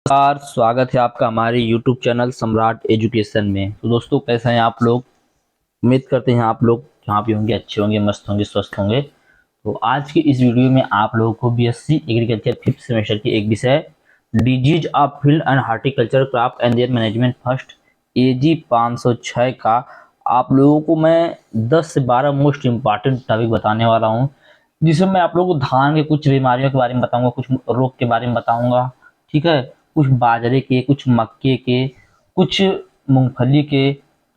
नमस्कार, स्वागत है आपका हमारे YouTube चैनल सम्राट एजुकेशन में। तो दोस्तों, कैसे हैं आप लोग? उम्मीद करते हैं आप लोग जहाँ भी होंगे अच्छे होंगे, मस्त होंगे, स्वस्थ होंगे। तो आज की इस वीडियो में आप लोगों को बीएससी एग्रीकल्चर 5th सेमेस्टर की एक विषय disease of field and horticulture crop and there management first AG 506 का आप लोगों को मैं 10 से 12 मोस्ट इम्पॉर्टेंट टॉपिक बताने वाला हूँ, जिसमें मैं आप लोगों को धान के कुछ बीमारियों के बारे में बताऊंगा, कुछ रोग के बारे में बताऊंगा, ठीक है, कुछ बाजरे के, कुछ मक्के के, कुछ मूंगफली के।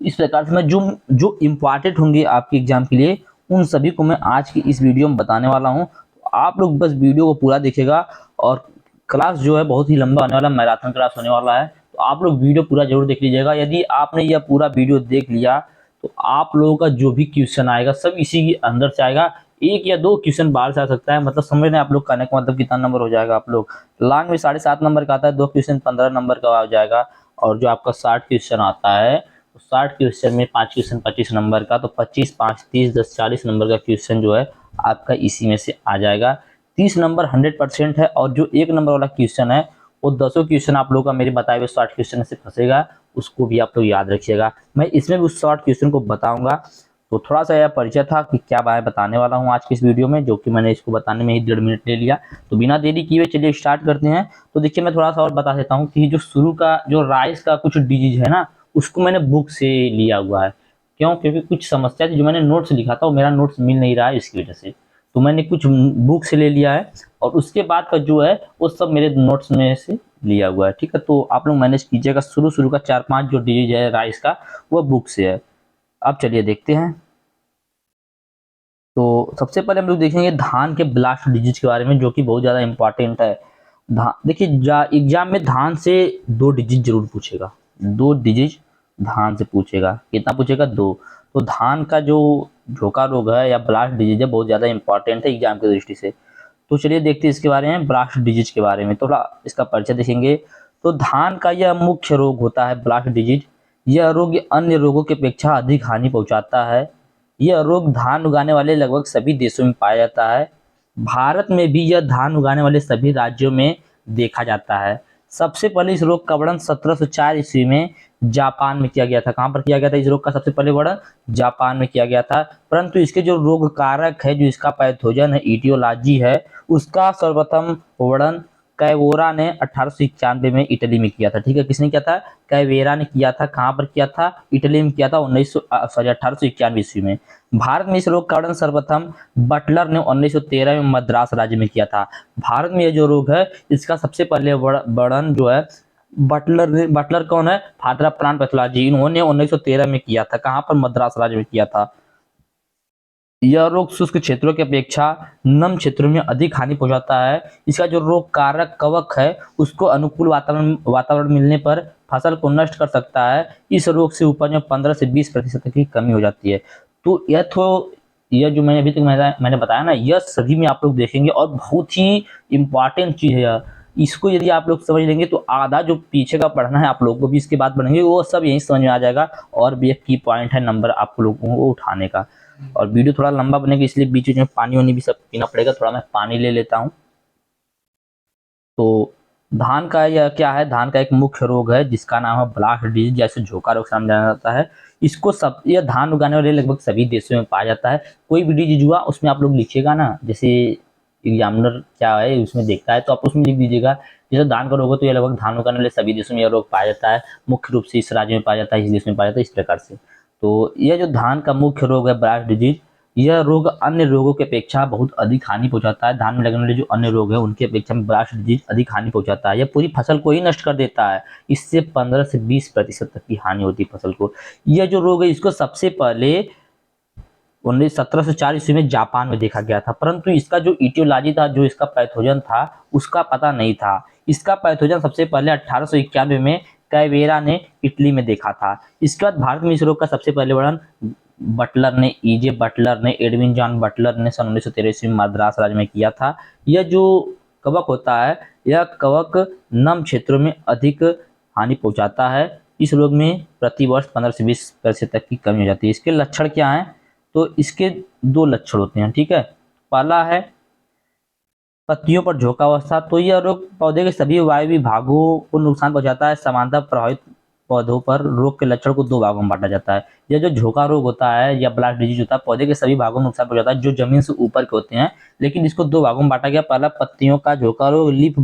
इस प्रकार से मैं जो जो इम्पॉर्टेंट होंगे आपके एग्जाम के लिए, उन सभी को मैं आज की इस वीडियो में बताने वाला हूं। तो आप लोग बस वीडियो को पूरा देखिएगा। और क्लास जो है बहुत ही लंबा होने वाला, मैराथन क्लास होने वाला है, तो आप लोग वीडियो पूरा जरूर देख लीजिएगा। यदि आपने यह पूरा वीडियो देख लिया तो आप लोगों का जो भी क्वेश्चन आएगा सब इसी के अंदर से आएगा। एक या दो क्वेश्चन बाहर से आ सकता है, मतलब समझ रहे हैं आप लोग कहने का मतलब कितना नंबर हो जाएगा आप लोग। लॉन्ग में 7.5 नंबर का आता है, 2 क्वेश्चन 15 नंबर का आ जाएगा। और जो आपका 60 क्वेश्चन आता है, तो 60 क्वेश्चन में 5 क्वेश्चन 25 नंबर का, तो 25 5 30 10 40 नंबर का क्वेश्चन जो है आपका इसी में से आ जाएगा। 30 नंबर 100% है, और जो 1 नंबर वाला क्वेश्चन है वो 10 क्वेश्चन आप लोगों का मेरे बताए हुए 60 क्वेश्चन से फंसेगा। उसको भी आप लोग याद रखिएगा। मैं इसमें भी उस 60 क्वेश्चन को बताऊंगा। तो थोड़ा सा यह परिचय था कि क्या मैं बताने वाला हूँ आज की इस वीडियो में, जो कि मैंने इसको बताने में ही 1.5 मिनट ले लिया। तो बिना देरी किए चलिए स्टार्ट करते हैं। तो देखिए, मैं थोड़ा सा और बता देता हूँ कि जो शुरू का जो राइस का कुछ डिजीज है ना, उसको मैंने बुक से लिया हुआ है। क्यों? क्योंकि कुछ समस्या थी, जो मैंने नोट्स लिखा था वो मेरा नोट्स मिल नहीं रहा है, इसकी वजह से तो मैंने कुछ बुक से ले लिया है। और उसके बाद का जो है वो सब मेरे नोट्स में से लिया हुआ है, ठीक है। तो आप लोग मैनेज कीजिएगा। शुरू शुरू का 4-5 जो डिजीज है राइस का, वो बुक से है। अब चलिए देखते हैं। तो सबसे पहले हम लोग देखेंगे धान के ब्लास्ट डिजीज के बारे में, जो कि बहुत ज़्यादा इंपॉर्टेंट है। देखिए, एग्जाम में धान से 2 डिजीज जरूर पूछेगा। 2 डिजीज धान से पूछेगा। कितना पूछेगा? 2। तो धान का जो झोंका रोग है या ब्लास्ट डिजीज है, बहुत ज़्यादा इंपॉर्टेंट है एग्जाम की दृष्टि से। तो चलिए देखते हैं इसके बारे में, ब्लास्ट डिजीज के बारे में थोड़ा इसका परिचय देखेंगे। तो धान का यह मुख्य रोग होता है ब्लास्ट डिजीज। यह रोग अन्य रोगों की अपेक्षा अधिक हानि पहुंचाता है। यह रोग धान उगाने वाले लगभग सभी देशों में पाया जाता है। भारत में भी यह धान उगाने वाले सभी राज्यों में देखा जाता है। सबसे पहले इस रोग का वर्णन 1704 ईस्वी में जापान में किया गया था। कहाँ पर किया गया था इस रोग का सबसे पहले वर्णन? जापान में किया गया था। परंतु इसके जो रोग कारक है, जो इसका पैथोजन है, इटियोलॉजी है, उसका सर्वप्रथम वर्णन कैवोरा ने 1891 में इटली में किया था, ठीक है। किसने किया था? कैवेरा ने किया था। कहाँ पर किया था? इटली में किया था 1891 ईस्वी में। भारत में इस रोग का वर्णन सर्वप्रथम बटलर ने 1913 में मद्रास राज्य में किया था। भारत में ये जो रोग है, इसका सबसे पहले वर्णन जो है बटलर ने, बटलर कौन है? फादर ऑफ प्लांट पैथोलॉजी, इन्होंने 1913 में किया था। कहाँ पर? मद्रास राज्य में किया था। यह रोग शुष्क क्षेत्रों की अपेक्षा नम क्षेत्रों में अधिक हानि पहुंचाता है। इसका जो रोग कारक कवक है, उसको अनुकूल वातावरण मिलने पर फसल को नष्ट कर सकता है। इस रोग से उपज में 15 से 20% की कमी हो जाती है। तो यह जो मैंने अभी तक मैंने बताया ना, यह सभी में आप लोग देखेंगे, और बहुत ही इंपॉर्टेंट चीज है यह। इसको यदि आप लोग समझ लेंगे तो आधा जो पीछे का पढ़ना है आप लोगों को भी इसके बाद पढ़ेंगे, वो सब यहीं समझ में आ जाएगा। और भी एक की पॉइंट है नंबर आप लोगों को उठाने का। और वीडियो थोड़ा लंबा बनेगा, इसलिए बीच बीच में पानी वानी भी सब पीना पड़ेगा। थोड़ा मैं पानी ले लेता हूँ। तो धान का यह क्या है? धान का एक मुख्य रोग है जिसका नाम है ब्लास्ट डिजीज, जैसे झोंका रोग से जाना जाता है। इसको सब, यह धान उगाने वाले लगभग सभी देशों में पाया जाता है। कोई भी डिजीज हुआ उसमें आप लोग लिखिएगा ना, जैसे एग्जामिनर क्या है उसमें देखता है, तो आप उसमें लिख दीजिएगा। जैसे धान का रोग हो तो यह लगभग धान उगाने वाले सभी देशों में यह रोग पाया जाता है। मुख्य रूप से इस राज्य में पाया जाता है, इस देश में पाया जाता है, इस प्रकार से। तो यह जो धान का मुख्य रोग है ब्लास्ट डिजीज, यह रोग अन्य रोगों की अपेक्षा बहुत अधिक हानि पहुंचाता है। धान में लगने वाले जो अन्य रोग है उनकी अपेक्षा में ब्लास्ट डिजीज अधिक हानि पहुंचाता है। यह पूरी फसल को ही नष्ट कर देता है। इससे 15 से 20% तक की हानि होती है फसल को। यह जो रोग है इसको सबसे पहले 1704 ईस्वी में जापान में देखा गया था, परंतु इसका जो इटियोलॉजी था, जो इसका पैथोजन था, उसका पता नहीं था। इसका पैथोजन सबसे पहले 1891 में कैवेरा ने इटली में देखा था। इसके बाद भारत में इस रोग का सबसे पहले वर्णन बटलर ने, ईजे बटलर ने, एडविन जॉन बटलर ने सन 1913 ईस्वी में मद्रास राज्य में किया था। यह जो कवक होता है, यह कवक नम क्षेत्रों में अधिक हानि पहुंचाता है। इस रोग में प्रति वर्ष 15 से 20% तक की कमी हो जाती है। इसके लक्षण क्या हैं? तो इसके 2 लक्षण होते हैं, ठीक है। पहला है पत्तियों पर झोंका अवस्था, तो यह रोग पौधे के सभी वायवीय भागों को नुकसान पहुंचाता है। समानता प्रभावित पौधों पर रोग के लक्षण को दो भागों में बांटा जाता है। यह जो झोंका रोग होता है या ब्लास्ट डिजीज होता है, पौधे के सभी भागों को नुकसान पहुंचाता है जो जमीन से ऊपर के होते हैं, लेकिन इसको दो भागों में बांटा गया। पहला पत्तियों का झोंका रोग, लीफ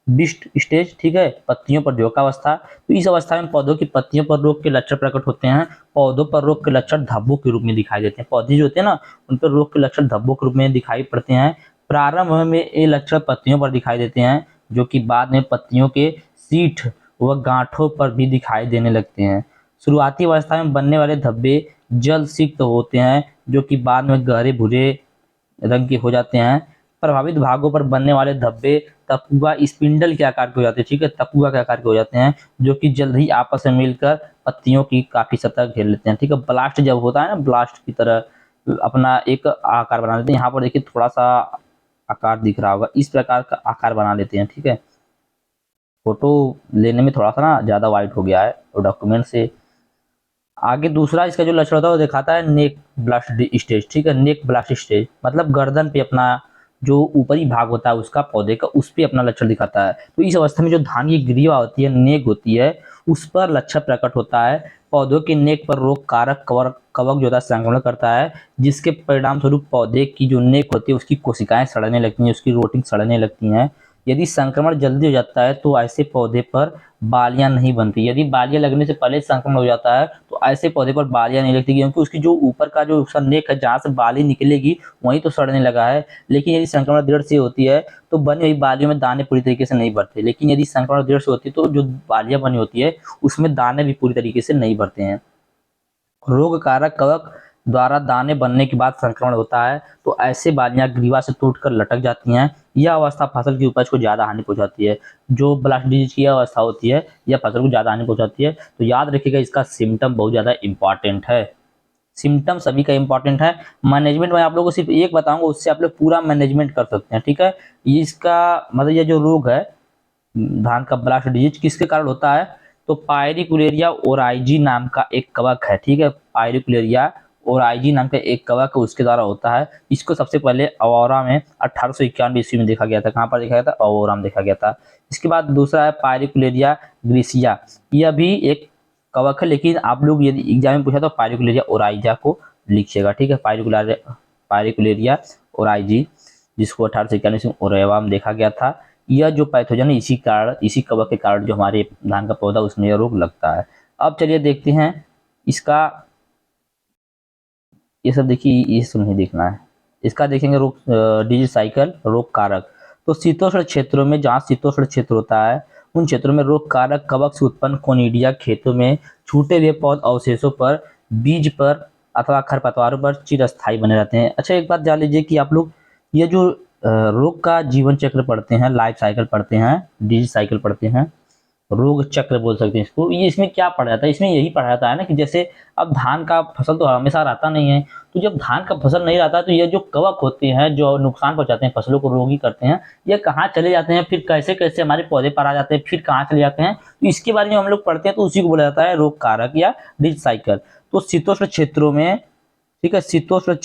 बिस्ट स्टेज, ठीक है, पत्तियों पर झोंका अवस्था। तो इस अवस्था में पौधों की पत्तियों पर रोग के लक्षण प्रकट होते हैं। पौधों पर रोग के लक्षण धब्बों के रूप में दिखाई देते हैं। पौधे जो होते हैं ना, उन पर रोग के लक्षण धब्बों के रूप में दिखाई पड़ते हैं। प्रारंभ में ये लक्षण पत्तियों पर दिखाई देते हैं, जो कि बाद में पत्तियों के सीठ व गांठों पर भी दिखाई देने लगते हैं। शुरुआती अवस्था में बनने वाले धब्बे जल सिक्त होते हैं, जो कि बाद में गहरे भूरे रंग के हो जाते हैं। प्रभावित भागों पर बनने वाले धब्बे तपुआ स्पिंडल के आकार के हो जाते हैं, ठीक है, तपुआ के आकार के हो जाते हैं, जो कि जल्द ही आपस में मिलकर पत्तियों की काफी सतह घेर लेते हैं, ठीक है। ब्लास्ट जब होता है ना, ब्लास्ट की तरह अपना एक आकार बना लेते हैं। यहाँ पर देखिए थोड़ा सा आकार दिख रहा होगा, इस प्रकार का आकार बना लेते हैं, ठीक है। फोटो लेने में थोड़ा सा ना ज्यादा वाइट हो गया है और डॉक्यूमेंट से आगे दूसरा इसका जो लक्षण होता है वो दिखाता है नेक ब्लास्ट स्टेज, ठीक है। नेक ब्लास्ट स्टेज मतलब गर्दन पे अपना जो ऊपरी भाग होता है उसका, पौधे का, उस पे अपना लक्षण दिखाता है। तो इस अवस्था में जो धान की ग्रीवा होती है, नेक होती है, उस पर लक्षण प्रकट होता है। पौधों के नेक पर रोग कारक कवक जो होता है संक्रमण करता है, जिसके परिणाम स्वरूप पौधे की जो नेक होती है उसकी कोशिकाएं सड़ने लगती हैं, उसकी रोटिंग सड़ने लगती हैं। यदि संक्रमण जल्दी हो जाता है तो ऐसे पौधे पर बालियां नहीं बनती। यदि बालियां लगने से पहले संक्रमण हो जाता है तो ऐसे पौधे पर बालियां नहीं लगती, क्योंकि उसकी जो ऊपर का जो उसका नेक है जहाँ से बाली निकलेगी वहीं तो सड़ने लगा है। लेकिन यदि संक्रमण देर से होती है तो बनी हुई बालियों में दाने पूरी तरीके से नहीं भरते। लेकिन यदि संक्रमण देर से होती है तो जो बालियां बनी होती है उसमें दाने भी पूरी तरीके से नहीं भरते हैं। रोग कारक कवक द्वारा दाने बनने के बाद संक्रमण होता है तो ऐसे बालियां ग्रीवा से टूटकर लटक जाती हैं। यह अवस्था फसल की उपज को ज्यादा हानि पहुंचाती है। जो ब्लास्ट डिजीज की अवस्था होती है यह फसल को ज्यादा हानि पहुंचाती है। तो याद रखिएगा, इसका सिम्टम बहुत ज्यादा इंपॉर्टेंट है। सिम्टम सभी का इंपॉर्टेंट है। मैनेजमेंट में आप लोगों को सिर्फ एक बताऊंगा, उससे आप लोग पूरा मैनेजमेंट कर सकते हैं, ठीक है। इसका मतलब ये जो रोग है धान का ब्लास्ट डिजीज किसके कारण होता है, तो पायरिकुलेरिया ओराइजी नाम का एक कवक है, ठीक है। पायरिकुलेरिया ओराइजी नाम का एक कवक उसके द्वारा होता है। इसको सबसे पहले अवोरा में 1891 ईस्वी में देखा गया था। कहाँ पर देखा गया था, अवोरा में देखा गया था। इसके बाद दूसरा है पायरिकुलेरिया ग्रीसिया, यह भी एक कवक है, लेकिन आप लोग यदि एग्जाम में पूछा तो पायरिकुलेरिया ओराइजा को लिखिएगा, ठीक है। पायरिकुलेरिया ओराइजी, जिसको 1891 में ओरेवा में देखा गया था। यह जो पैथोजन है इसी कवक के कारण जो हमारे धान का पौधा उसमें यह रोग लगता है। अब चलिए देखते हैं इसका, ये सब देखिए, ये सब नहीं देखना है। इसका देखेंगे रोग डिजीज साइकिल, रोग कारक। तो शीतोष्ण क्षेत्रों में, जहाँ शीतोष्ण क्षेत्र होता है उन क्षेत्रों में रोग कारक कवक से उत्पन्न कोनिडिया खेतों में छूटे हुए पौध अवशेषों पर, बीज पर अथवा खरपतवारों पर चिरस्थायी बने रहते हैं। अच्छा, एक बात जान लीजिए कि आप लोग ये जो रोग का जीवन चक्र पढ़ते हैं, लाइफ साइकिल पढ़ते हैं, डिजीज साइकिल पढ़ते हैं, रोग चक्र बोल सकते हैं इसको, ये इसमें क्या पढ़ा जाता है, इसमें यही पढ़ा जाता है ना कि जैसे अब धान का फसल तो हमेशा रहता नहीं है, तो जब धान का फसल नहीं रहता तो ये जो कवक होते हैं जो नुकसान पहुंचाते हैं, फसलों को रोगी करते हैं, ये कहाँ चले जाते हैं, फिर कैसे कैसे हमारे पौधे पर आ जाते हैं, फिर कहाँ चले जाते हैं, तो इसके बारे में हम लोग पढ़ते हैं। तो उसी को बोला जाता है रोग कारक या डिजीज साइकिल। तो शीतोष्ण क्षेत्रों में, ठीक है, शीतोष्ण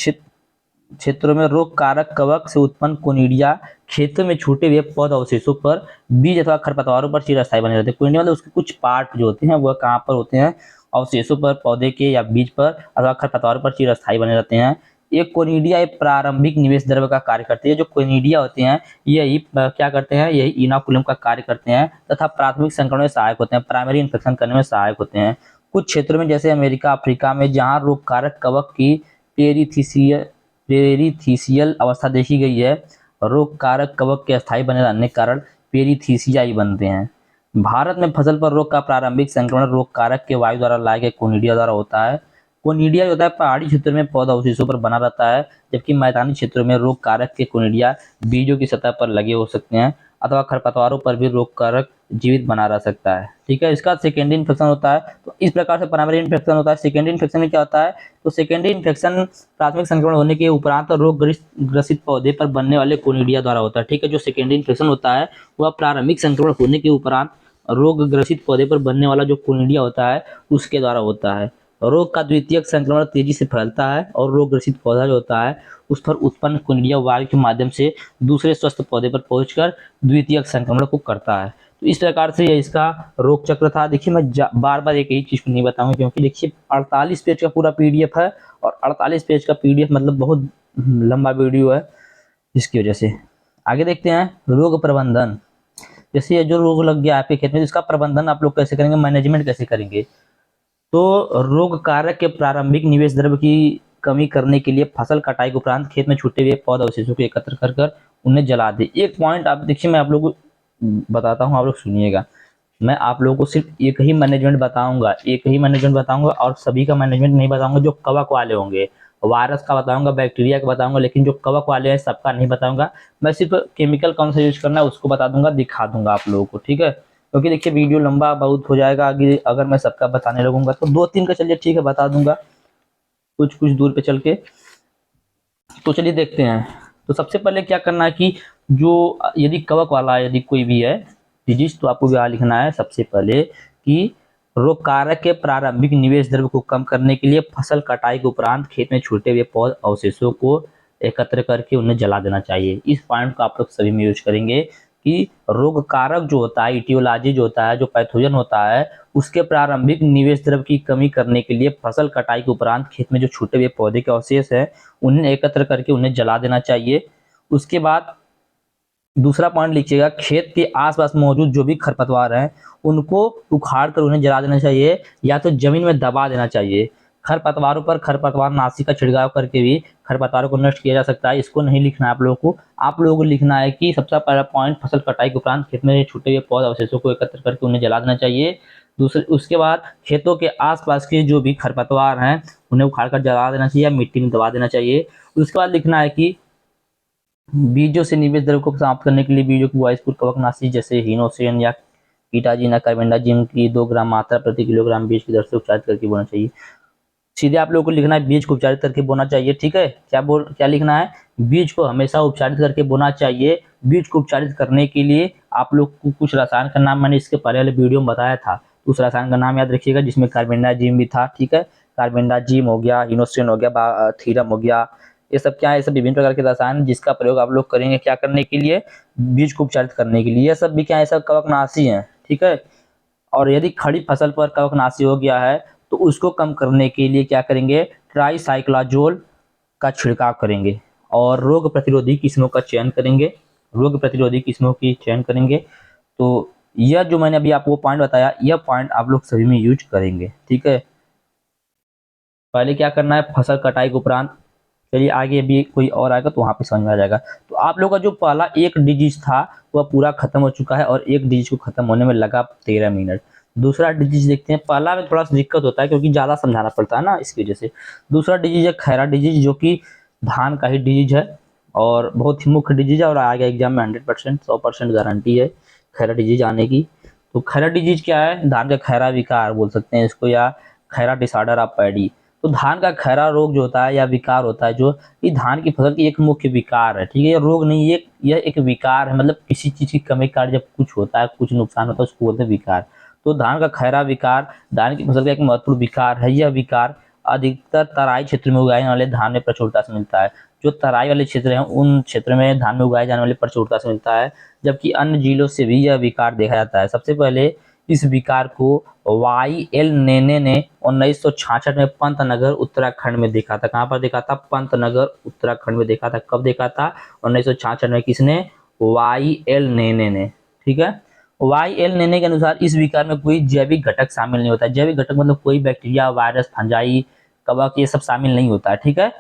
क्षेत्रों में रोग कारक कवक से उत्पन्न कोनिडिया खेतों में छूटे हुए पौध अवशेषों पर, बीज अथवा खरपतवारों पर चिरस्थायी बने रहते हैं। कोनिडिया मतलब उसके कुछ पार्ट जो होते हैं वह कहाँ पर होते हैं, अवशेषों पर, पौधे के या बीज पर अथवा खरपतवारों पर चिरस्थायी बने रहते हैं। एक कोनिडिया एक प्रारंभिक निवेश द्रव्य का कार्य करती है। जो कोनिडिया होते हैं यही क्या करते हैं, यही इनाकुलम का कार्य करते हैं तथा प्राथमिक संक्रमण में सहायक होते हैं, प्राइमरी इन्फेक्शन करने में सहायक होते हैं। कुछ क्षेत्रों में जैसे अमेरिका, अफ्रीका में जहाँ रोग कारक कवक की पेरीथीसियल अवस्था देखी गई है, रोग कारक कवक के अस्थायी बने रहने के कारण पेरीथीसिया ही बनते हैं। भारत में फसल पर रोग का प्रारंभिक संक्रमण रोग कारक के वायु द्वारा लाए गए कोनिडिया द्वारा होता है। कोनिडिया जो होता है पहाड़ी क्षेत्र में पौधा अवशेषों पर बना रहता है, जबकि मैदानी क्षेत्रों में रोग कारक के कोनिडिया बीजों की सतह पर लगे हो सकते हैं अथवा खरपतवारों पर भी रोग कारक जीवित बना रह सकता है, ठीक है। इसका सेकेंडरी इन्फेक्शन होता है। तो इस प्रकार से प्राइमरी इन्फेक्शन होता है। सेकेंडरी इन्फेक्शन में क्या होता है, तो सेकेंडरी इन्फेक्शन प्राथमिक संक्रमण होने के उपरांत रोग ग्रसित पौधे पर बनने वाले कोनिडिया द्वारा होता है, ठीक है। जो सेकेंडरी इन्फेक्शन होता है वह प्रारंभिक संक्रमण होने के उपरांत रोग ग्रसित पौधे पर बनने वाला जो कोनिडिया होता है उसके द्वारा होता है। रोग का द्वितीयक संक्रमण तेजी से फैलता है और रोग ग्रसित पौधा जो होता है उस पर उत्पन्न कुंडलिया वायु के माध्यम से दूसरे स्वस्थ पौधे पर पहुंचकर द्वितीयक संक्रमण को करता है। तो इस प्रकार से ये इसका रोग चक्र था। देखिए मैं बार बार एक ही चीज को नहीं बताऊंगा, क्योंकि देखिए 48 पेज का पूरा पीडीएफ है और 48 पेज का पीडीएफ मतलब बहुत लंबा वीडियो है, जिसकी वजह से आगे देखते हैं रोग प्रबंधन। जैसे ये जो रोग लग गया आपके खेत में, इसका प्रबंधन आप लोग कैसे करेंगे, मैनेजमेंट कैसे करेंगे। तो रोग कारक के प्रारंभिक निवेश द्रव्य की कमी करने के लिए फसल कटाई के उपरांत खेत में छूटे हुए पौध अवशेषों को एकत्र कर कर उन्हें जला दे। एक पॉइंट आप देखिए, मैं आप लोगों को बताता हूँ, आप लोग सुनिएगा। मैं आप लोगों को सिर्फ एक ही मैनेजमेंट बताऊंगा, एक ही मैनेजमेंट बताऊंगा और सभी का मैनेजमेंट नहीं बताऊंगा। जो कवक वाले होंगे, वायरस का बताऊंगा, बैक्टीरिया का बताऊंगा, लेकिन जो कवक वाले हैं सबका नहीं बताऊंगा। मैं सिर्फ केमिकल कौन सा यूज करना है उसको बता दूंगा, दिखा दूंगा आप लोगों को, ठीक है। क्योंकि देखिए वीडियो लंबा बहुत हो जाएगा आगे अगर मैं सबका बताने लगूंगा। तो 2-3 का चलिए ठीक है बता दूंगा कुछ कुछ दूर पे चल के। तो चलिए देखते हैं। तो सबसे पहले क्या करना है कि जो यदि कवक वाला यदि कोई भी है डिजीज, तो आपको क्या लिखना है सबसे पहले कि रोग कारक के प्रारंभिक निवेश द्रव्य को कम करने के लिए फसल कटाई के उपरांत खेत में छूटे हुए पौध अवशेषों को एकत्र करके उन्हें जला देना चाहिए। इस पॉइंट को आप लोग सभी में यूज करेंगे कि रोग कारक जो होता है, इटियोलॉजी जो होता है, जो पैथोजन होता है, उसके प्रारंभिक निवेश द्रव्य की कमी करने के लिए फसल कटाई के उपरांत खेत में जो छूटे हुए पौधे के अवशेष है उन्हें एकत्र करके उन्हें जला देना चाहिए। उसके बाद दूसरा पॉइंट लिखिएगा, खेत के आसपास मौजूद जो भी खरपतवार हैं उनको उखाड़ कर उन्हें जला देना चाहिए या तो जमीन में दबा देना चाहिए। खरपतवारों पर खरपतवार नाशी का छिड़काव करके भी खरपतवारों को नष्ट किया जा सकता है। इसको नहीं लिखना है आप लोगों को। आप लोगों को लिखना है कि सबसे पहला पॉइंट, फसल कटाई के उपरांत खेत में छूटे हुए पौध अवशेषों को एकत्र करके उन्हें जला देना चाहिए। दूसरे उसके बाद खेतों के आसपास के जो भी खरपतवार हैं उन्हें उखाड़ कर जला देना चाहिए या मिट्टी में दबा देना चाहिए। उसके बाद लिखना है कि बीजों से निवेश द्रव्य को समाप्त करने के लिए बीजों की वाइसपुर कवकनाशी जैसे हीनोसिन या कीटाजिन या कार्बेंडाजिम की 2 ग्राम मात्रा प्रति किलोग्राम बीज की दर से उपचारित करके बोना चाहिए। सीधे आप लोगों को लिखना है बीज को उपचारित करके बोना चाहिए, ठीक है। क्या लिखना है, बीज को हमेशा उपचारित करके बोना चाहिए। बीज को उपचारित करने के लिए आप लोग को कुछ रसायन का नाम मैंने इसके पहले वाले वीडियो में बताया था, उस रसायन का नाम याद रखिएगा जिसमें कार्बेंडाजिम भी था, ठीक है। कार्बेंडाजिम हो गया, हीनोसिन हो गया, थीरम हो गया, ये सब क्या है, ये सब विभिन्न प्रकार के रसायन जिसका प्रयोग आप लोग करेंगे क्या करने के लिए, बीज को उपचारित करने के लिए। ये सब भी क्या है, सब कवकनाशी है, ठीक है। और यदि खड़ी फसल पर कवकनाशी हो गया है तो उसको कम करने के लिए क्या करेंगे, ट्राइसाइक्लाजोल का छिड़काव करेंगे और रोग प्रतिरोधी किस्मों का चयन करेंगे, रोग प्रतिरोधी किस्मों की चयन करेंगे। तो यह जो मैंने अभी आपको पॉइंट बताया, यह पॉइंट आप लोग सभी में यूज करेंगे, ठीक है। पहले क्या करना है, फसल कटाई के उपरांत। चलिए आगे भी कोई और आएगा तो वहाँ पे समझ में आ जाएगा। तो आप लोग का जो पहला एक डिजीज था वह पूरा खत्म हो चुका है और एक डिजीज को खत्म होने में लगा 13 मिनट। दूसरा डिजीज देखते हैं। पहला में थोड़ा सा दिक्कत होता है क्योंकि ज़्यादा समझाना पड़ता है ना, इसकी वजह से। दूसरा डिजीज है खैरा डिजीज, जो कि धान का ही डिजीज है और बहुत ही मुख्य डिजीज है और आगे एग्जाम में 100% 100% गारंटी है खैरा डिजीज आने की। तो खैरा डिजीज क्या है, धान का खैरा विकार बोल सकते हैं इसको, या खैरा डिसऑर्डर ऑफ पैडी। तो धान का खैरा रोग जो होता है या विकार होता है, जो ये धान की फसल की एक मुख्य विकार है, ठीक है। ये रोग नहीं, यह एक विकार है, मतलब किसी चीज की कमी कारण जब कुछ होता है, कुछ नुकसान होता है, उसको बोलते हैं विकार। तो धान का खैरा विकार धान की फसल का एक महत्वपूर्ण विकार है। यह विकार अधिकतर तराई क्षेत्र में उगाए जाने वाले धान में प्रचुरता से मिलता है। जो तराई वाले क्षेत्र हैं उन क्षेत्र में धान में उगाए जाने वाले प्रचुरता से मिलता है, जबकि अन्य जिलों से भी यह विकार देखा जाता है। सबसे पहले इस विकार को वाई.एल. नेने ने 1966 में पंतनगर उत्तराखंड में देखा था। कहाँ पर देखा था, पंतनगर उत्तराखंड में देखा था। कब देखा था, 1966 में। किसने, वाई.एल. नेने ने, ठीक है। वाई.एल. नेने के अनुसार इस विकार में कोई जैविक घटक शामिल नहीं होता है। जैविक घटक मतलब कोई बैक्टीरिया, वायरस, फंजाई, कवक, ये सब शामिल नहीं होता है, ठीक है।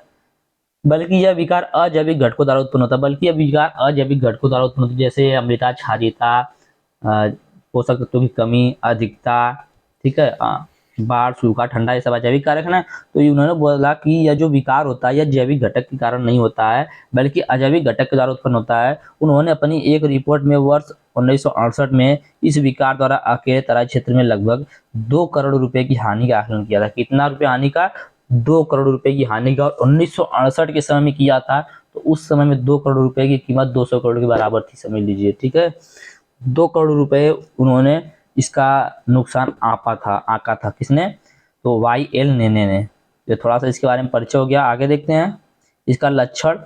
बल्कि यह विकार अजैविक घटकों द्वारा उत्पन्न होता है, बल्कि यह विकार अजैविक घटकों द्वारा उत्पन्न होता है, जैसे अम्लता, क्षारीयता, पोषक तत्वों की कमी, अधिकता, ठीक है, बाढ़, सूखा, ठंडा, ये सब अजैविक कारक है ना। तो उन्होंने बोला कि यह जो विकार होता है यह जैविक घटक के कारण नहीं होता है बल्कि अजैविक घटक के द्वारा उत्पन्न होता है। उन्होंने अपनी एक रिपोर्ट में वर्ष 1968 में इस विकार द्वारा अकेले तराई क्षेत्र में लगभग 2 करोड़ रुपए की हानि का आकलन किया था। कितना रुपए हानि का, 2 करोड़ रुपए की हानि का। और 1968 के समय में किया था, तो उस समय में 2 करोड़ रुपए की कीमत 200 करोड़ के बराबर थी, समझ लीजिए, ठीक है। 2 करोड़ रुपए उन्होंने इसका नुकसान आंका था। किसने, तो YL नेने ने, ये थोड़ा सा इसके बारे में परिचय हो गया। आगे देखते हैं इसका लक्षण।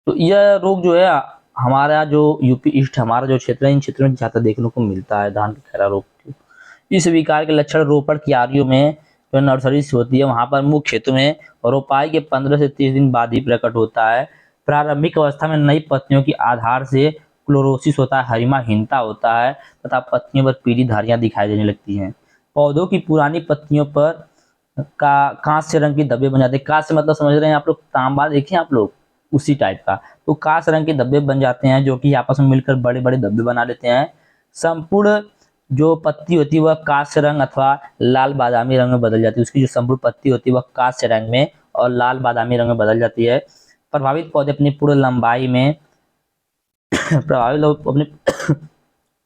तो यह रोग जो है हमारा जो यूपी ईस्ट हमारा जो क्षेत्र है, इन क्षेत्रों में ज़्यादा देखने को मिलता है धान का खैरा रोग। इस विकार के लक्षण रोपण क्यारियों में जो नर्सरी से होती है वहां पर मुख्य खेतों में रोपाई के 15 से 30 दिन बाद ही प्रकट होता है। प्रारंभिक अवस्था में नई पत्तियों की आधार से क्लोरोसिस होता है, हरिमाहीनता होता है तथा पत्तियों पर पीली धारियां दिखाई देने लगती हैं। पौधों की पुरानी पत्तियों पर का कांस्य रंग के धब्बे बन जाते हैं। कांस्य मतलब समझ रहे हैं आप लोग, तांबा देखें आप लोग, उसी टाइप का। तो कांस्य रंग के धब्बे बन जाते हैं जो कि आपस में मिलकर बड़े बड़े धब्बे बना लेते हैं। संपूर्ण जो पत्ती होती है वह कांस्य रंग अथवा लाल बादामी रंग में बदल जाती है। उसकी जो संपूर्ण पत्ती होती है वह कांस्य रंग में और लाल बादामी रंग में बदल जाती है। प्रभावित पौधे अपनी पूर्ण लंबाई में प्रभावित लोग अपनी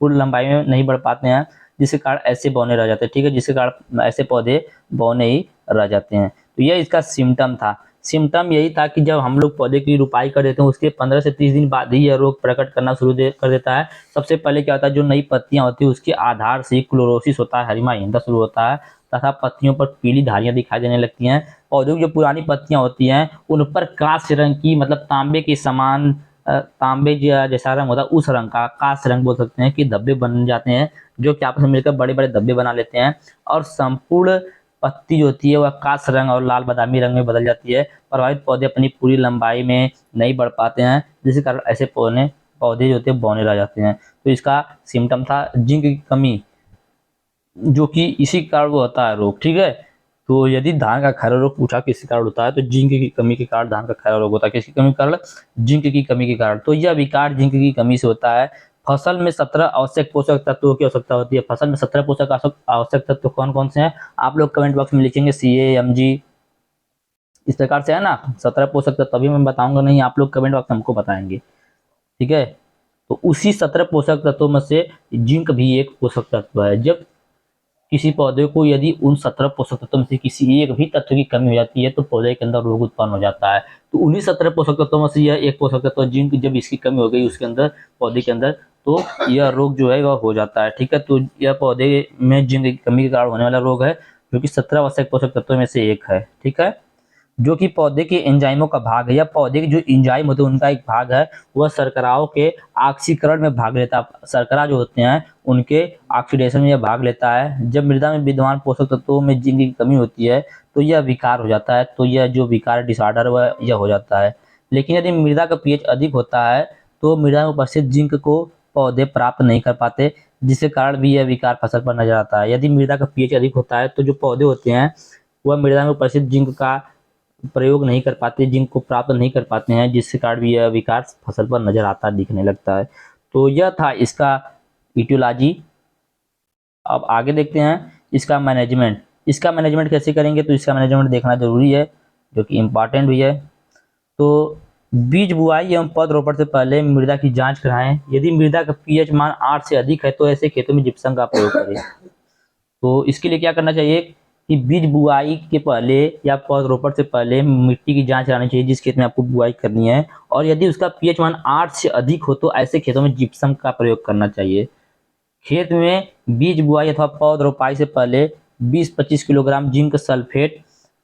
पूर्ण लंबाई में नहीं बढ़ पाते हैं, जिसके कारण ऐसे बौने रह जाते हैं। ठीक है, जिसके कारण ऐसे पौधे बौने ही रह जाते हैं। तो यह इसका सिम्टम था। सिम्टम यही था कि जब हम लोग पौधे की रुपाई कर देते हैं उसके 15 से 30 दिन बाद ही यह रोग प्रकट करना शुरू कर देता है। सबसे पहले क्या होता है, जो नई पत्तियां होती है उसके आधार से क्लोरोसिस होता है, हरिमाहीनता शुरू होता है तथा पत्तियों पर पीली धारियां दिखाई देने लगती हैं। पौधों की जो पुरानी पत्तियां होती हैं उन पर कांस्य रंग की, मतलब तांबे के समान, तांबे जैसा रंग होता है उस रंग का, कांस्य रंग बोल सकते हैं, कि धब्बे बन जाते हैं जो कि आपस में मिलकर बड़े बड़े धब्बे बना लेते हैं। और संपूर्ण पत्ती जो होती है वह कांस्य रंग और लाल बादामी रंग में बदल जाती है। प्रभावित पौधे अपनी पूरी लंबाई में नहीं बढ़ पाते हैं, जिसके कारण ऐसे पौधे जो होते हैं बौने रह जाते हैं। तो इसका सिम्टम था जिंक की कमी, जो कि इसी कारण वो होता है रोग। ठीक है, तो यदि धान का खैरा रोग पूछा किसी कारण होता है तो जिंक की कमी के कारण धान का खैरा रोग होता है। किसकी कमी के कारण? जिंक की कमी के कारण। तो यह विकार जिंक की कमी से होता है। फसल में 17 आवश्यक पोषक तत्वों की आवश्यकता होती है। फसल में 17 पोषक आवश्यक तत्व कौन कौन से हैं आप लोग कमेंट बॉक्स में लिखेंगे, CA, Mg, इस प्रकार से है ना 17 पोषक तत्व। तभी मैं बताऊंगा नहीं, आप लोग कमेंट बॉक्स में हमको बताएंगे। ठीक है, तो उसी 17 पोषक तत्वों में से जिंक भी एक पोषक तत्व है। जब किसी पौधे को यदि उन 17 पोषक तत्वों में से किसी एक भी तत्व की कमी हो जाती है तो पौधे के अंदर रोग उत्पन्न हो जाता है। तो उन्हीं 17 पोषक तत्वों में से यह एक पोषक तत्व जिंक, जब इसकी कमी हो गई उसके अंदर, पौधे के अंदर, तो यह रोग जो है वह हो जाता है। ठीक है, तो यह पौधे में जिंक की कमी के कारण होने वाला रोग है, जो कि 17 आवश्यक पोषक तत्वों में से एक है। ठीक है, जो कि पौधे के एंजाइमों का भाग है, या पौधे के जो एंजाइम होते हैं उनका एक भाग है। वह शर्कराओं के ऑक्सीकरण में भाग लेता है। शर्करा जो होते हैं उनके ऑक्सीडेशन में यह भाग लेता है। जब मृदा में विद्यमान पोषक तत्वों में जिंक की कमी होती है तो यह विकार हो जाता है। तो यह जो विकार डिसऑर्डर वह यह हो जाता है। लेकिन यदि मृदा का पीएच अधिक होता है तो मृदा में उपस्थित जिंक को पौधे प्राप्त नहीं कर पाते, जिसके कारण भी यह विकार फसल पर नजर आता है। यदि मृदा का पीएच अधिक होता है तो जो पौधे होते हैं वह मृदा में उपस्थित जिंक का प्रयोग नहीं कर पाते, जिंक को प्राप्त नहीं कर पाते हैं, जिसके कारण भी यह विकार फसल पर नजर आता दिखने लगता है। तो यह था इसका इटियोलॉजी। अब आगे देखते हैं इसका मैनेजमेंट। इसका मैनेजमेंट कैसे करेंगे, तो इसका मैनेजमेंट देखना जरूरी है, जो कि इम्पॉर्टेंट भी है। तो बीज बुआई एवं पौध रोपण से पहले मृदा की जांच कराएं। यदि मृदा का पीएच मान 8 से अधिक है तो ऐसे खेतों में जिप्सम का प्रयोग करें। तो इसके लिए क्या करना चाहिए कि बीज बुआई के पहले या पौधरोपण से पहले मिट्टी की जांच करानी चाहिए जिस खेत में आपको बुआई करनी है। और यदि उसका पीएच मान 8 से अधिक हो तो ऐसे खेतों में जिप्सम का प्रयोग करना चाहिए। खेत में बीज बुआई अथवा पौध रोपाई से पहले 20-25 किलोग्राम जिंक सल्फेट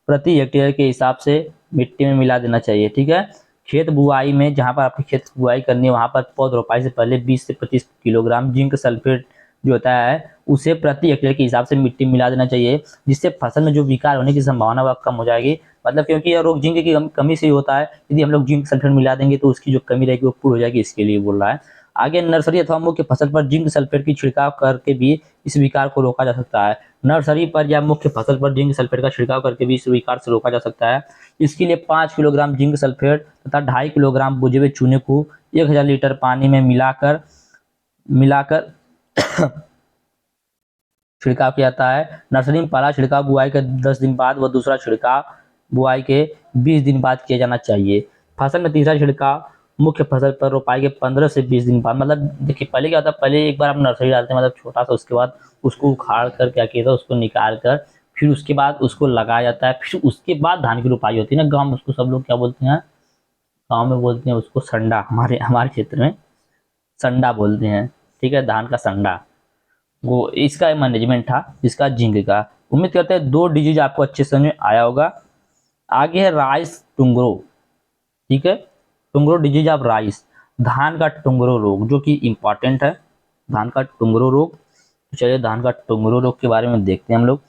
प्रति हेक्टेयर के हिसाब से मिट्टी में मिला देना चाहिए। ठीक है, खेत बुआई में, जहां पर आपकी खेत बुआई करनी है वहां पर पौध रोपाई से पहले 20 से 25 किलोग्राम जिंक सल्फेट जो होता है उसे प्रति हेक्टेयर के हिसाब से मिट्टी मिला देना चाहिए, जिससे फसल में जो विकार होने की संभावना वह कम हो जाएगी। मतलब क्योंकि यह रोग जिंक की कमी से ही होता है। यदि हम लोग जिंक सल्फेट मिला देंगे तो उसकी जो कमी रहेगी वो पूरी हो जाएगी, इसके लिए बोल रहा है। आगे नर्सरी अथवा मुख्य फसल पर जिंक सल्फेट की छिड़काव करके भी इस विकार को रोका जा सकता है। नर्सरी पर या मुख्य फसल पर जिंक सल्फेट का छिड़काव करके भी इस विकार से रोका जा सकता है। इसके लिए 5 किलोग्राम जिंक सल्फेट तथा 2.5 किलोग्राम बुझे हुए चूने को 1000 लीटर पानी में मिलाकर मिलाकर छिड़काव किया जाता है। नर्सरी में पहला छिड़काव बुआई के 10 दिन बाद व दूसरा छिड़काव बुआई के 20 दिन बाद किया जाना चाहिए। फसल में तीसरा छिड़काव मुख्य फसल पर रोपाई के 15 से 20 दिन बाद। मतलब देखिए पहले क्या होता है, पहले एक बार आप नर्सरी डालते हैं मतलब छोटा सा, उसके बाद उसको उखाड़ कर क्या किया था, उसको निकाल कर फिर उसके बाद उसको लगाया जाता है। फिर उसके बाद धान की रोपाई होती है ना। गाँव में उसको सब लोग क्या बोलते हैं, गाँव में बोलते हैं उसको संडा, हमारे हमारे क्षेत्र में संडा बोलते हैं। ठीक है, धान का संडा। वो इसका मैनेजमेंट था, इसका जिंक का। उम्मीद करते हैं 2 डिजीज आपको अच्छे समझ में आया होगा। आगे है राइस टुंगरो, ठीक है, टुंगरो डिजीज ऑफ राइस, धान का टुंगरो रोग, जो कि इंपॉर्टेंट है, धान का टुंगरो रोग। तो चलिए धान का टुंगरो रोग के बारे में देखते हैं हम लोग।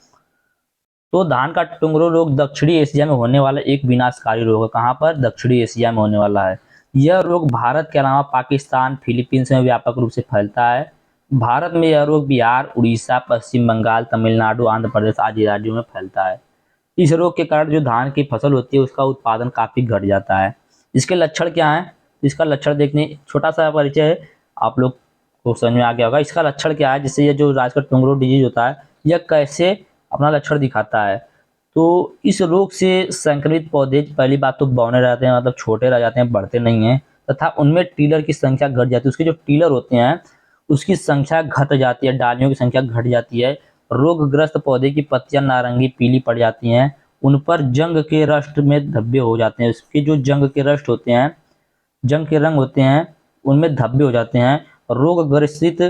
तो धान का टुंगरो रोग दक्षिणी एशिया में होने वाला एक विनाशकारी रोग है। कहाँ पर? दक्षिणी एशिया में होने वाला है। यह रोग भारत के अलावा पाकिस्तान, फिलीपींस में व्यापक रूप से फैलता है। भारत में यह रोग बिहार, उड़ीसा, पश्चिम बंगाल, तमिलनाडु, आंध्र प्रदेश आदि राज्यों में फैलता है। इस रोग के कारण जो धान की फसल होती है उसका उत्पादन काफी घट जाता है। इसके लक्षण क्या है? इसका लक्षण देखने, छोटा सा परिचय है, आप लोग को समझ में आ गया होगा। इसका लक्षण क्या है, जिससे ये जो राज का टुंगरो डिजीज होता है यह कैसे अपना लक्षण दिखाता है। तो इस रोग से संक्रमित पौधे पहली बात तो बौने रहते हैं, मतलब छोटे रह जाते हैं, बढ़ते नहीं हैं, तथा उनमें टीलर की संख्या घट जाती है। उसके जो टीलर होते हैं उसकी संख्या घट जाती है, डालियों की संख्या घट जाती है। रोगग्रस्त पौधे की पत्तियां नारंगी पीली पड़ जाती हैं, उन पर जंग के रस्ट में धब्बे हो जाते हैं। उसके जो जंग के रस्ट होते हैं, जंग के रंग होते हैं, उनमें धब्बे हो जाते हैं। रोगग्रसित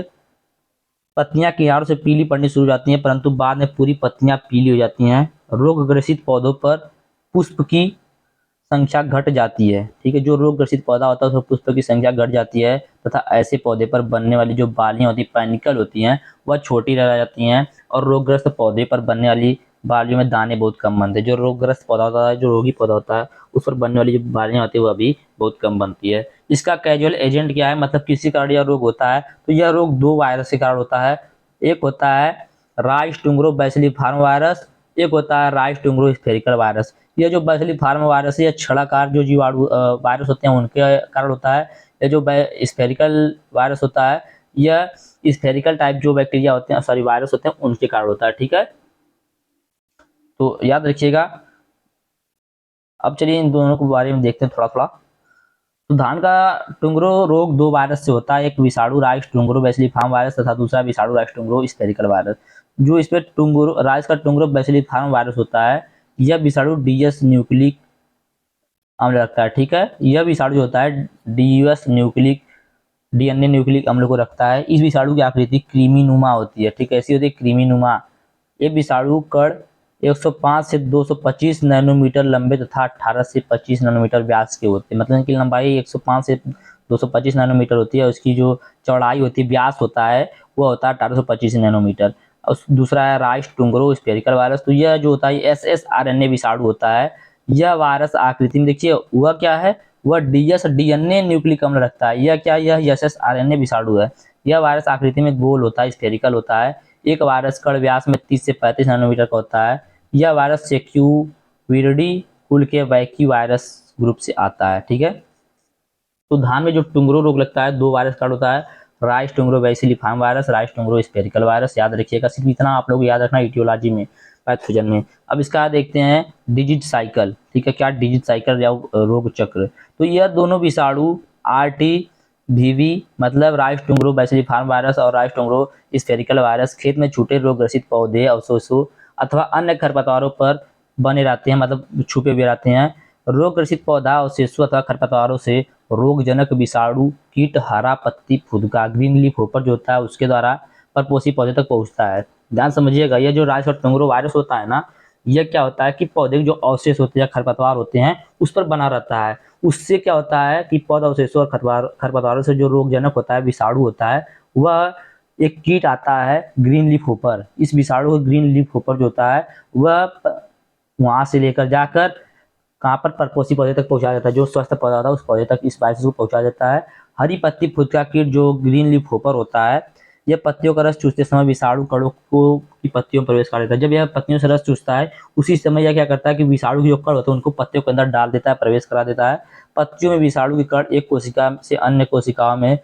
पत्तियां किनारों से पीली पड़नी शुरू हो जाती हैं, परंतु बाद में पूरी पत्तियां पीली हो जाती हैं। रोगग्रसित पौधों पर पुष्प की संख्या घट जाती है, ठीक है, जो रोगग्रसित पौधा होता है उसमें पुष्प की संख्या घट जाती है, तथा ऐसे पौधे पर बनने वाली जो बालियां होती है, पैनिकल होती हैं, वह छोटी रह जाती हैं। और रोगग्रस्त पौधे पर बनने वाली बालियों में दाने बहुत कम बनते हैं। जो रोगग्रस्त पौधा होता है, जो रोगी पौधा होता है, उस पर बनने वाली जो बालियां होती है वह भी बहुत कम बनती है। इसका कैजुअल एजेंट क्या है, मतलब किसी कारण यह रोग होता है, तो यह रोग 2 वायरस के कारण होता है। एक होता है राइस टुंगरो बैसिलिफार्म वायरस, एक होता है राइस टुंगरो स्फेरिकल वायरस। ये जो बैसिलिफार्म वायरस है, ये छड़ाकार जो जीवाणु वायरस होते हैं उनके कारण होता है। ये जो स्फेरिकल वायरस होता है, यह स्फेरिकल टाइप जो बैक्टीरिया होते हैं, सॉरी वायरस होते हैं, उनके कारण होता है, ठीक है, तो याद रखिएगा। अब चलिए इन दोनों के बारे में देखते हैं थोड़ा थोड़ा। तो धान का टुंगरो रोग 2 वायरस से होता है, एक विषाणु राइस टुंगरो बैसिलिफार्म वायरस तथा दूसरा विषाणु राइस टुंगरो स्फेरिकल वायरस। जो इसमें टुंगरो राइस का टुंगरो बैसिलिफार्म वायरस होता है, यह विषाणु डीएस न्यूक्लिक अम्ल रखता है, ठीक है, यह विषाणु जो होता है डीयूएस न्यूक्लिक डीएनए न्यूक्लिक अम्ल को रखता है। इस विषाणु की आकृति क्रीमीनुमा होती है, ठीक है, ऐसी होती है क्रीमीनुमा। ये विषाणु कण 105 से 225 नैनोमीटर लंबे तथा 18 से 25 नैनोमीटर व्यास के होते हैं। मतलब इनकी लंबाई 105 से 225 नैनोमीटर होती है, उसकी जो चौड़ाई होती है, व्यास होता है, वो होता है 1825 नैनोमीटर। और दूसरा है राइस टुंगरो स्फेरिकल वायरस। तो यह जो होता है एसएसआरएनए विषाणु होता है। यह वायरस आकृति में देखिए वह क्या है, वह डीएस डीएनए न्यूक्लिक अम्ल रखता है। यह क्या, यह एसएसआरएनए विषाणु है। यह वायरस आकृति में गोल होता है, स्फेरिकल होता है। एक वायरस कण व्यास में 30 से 35 नैनोमीटर का होता है। यह वायरस सेक्यूविरिडी कुल के वैकी वायरस ग्रुप से आता है, ठीक है। तो धान में जो टुंगरो रोग लगता है 2 वायरस कारण होता है, rice tungro bacilliform virus, rice tungro spherical virus. याद रखिएगा, सिर्फ इतना आप लोग याद रखना इटियोलॉजी में, पैथोजन में। अब इसका देखते हैं डिजीज साइकिल, ठीक है, क्या डिजीज साइकिल या रोग चक्र। तो यह दोनों विषाणु आरटी वीवी मतलब राइस टुंगरो बैसिलिफार्म वायरस और राइस टुंगरो स्फेरिकल वायरस खेत में छूटे रोगग्रसित पौधे, अवशेषों अथवा अन्य खरपतवारों पर बने रहते हैं, मतलब छुपे हुए रहते हैं। रोगग्रसित पौधा अवशेषों अथवा खरपतवारों से रोगजनक विषाणु कीट हरा पत्ती फुदका ग्रीन लीफ होपर जो होता है उसके द्वारा परपोषी पौधे तक पहुंचता है। ध्यान समझिएगा, यह जो राइस और टुंगरो वायरस होता है ना, यह क्या होता है कि पौधे के जो अवशेष होते हैं या खरपतवार होते हैं उस पर बना रहता है। उससे क्या होता है कि पौध अवशेषों और खरपतवारों से जो रोगजनक होता है, विषाणु होता है, वह एक कीट आता है ग्रीन लीफ होपर। इस विषाणु को ग्रीन लीफ होपर जो होता है वह वहां से लेकर जाकर कहाँ पर परपोषी पौधे तक पहुंचा देता है। जो स्वस्थ पौधा होता है उस पौधे तक इस वायरस को पहुंचा देता है। हरी पत्ती फुदका कीट जो ग्रीन लीफ होपर होता है, यह पत्तियों का रस चूसते समय विषाणु कणों को की पत्तियों में प्रवेश कर देता है। जब यह पत्तियों से रस चूसता है उसी समय यह क्या करता है कि विषाणु के जो कण होते हैं उनको पत्तियों के अंदर डाल देता है, प्रवेश करा देता है। पत्तियों में विषाणु के कण एक कोशिका से अन्य कोशिकाओं में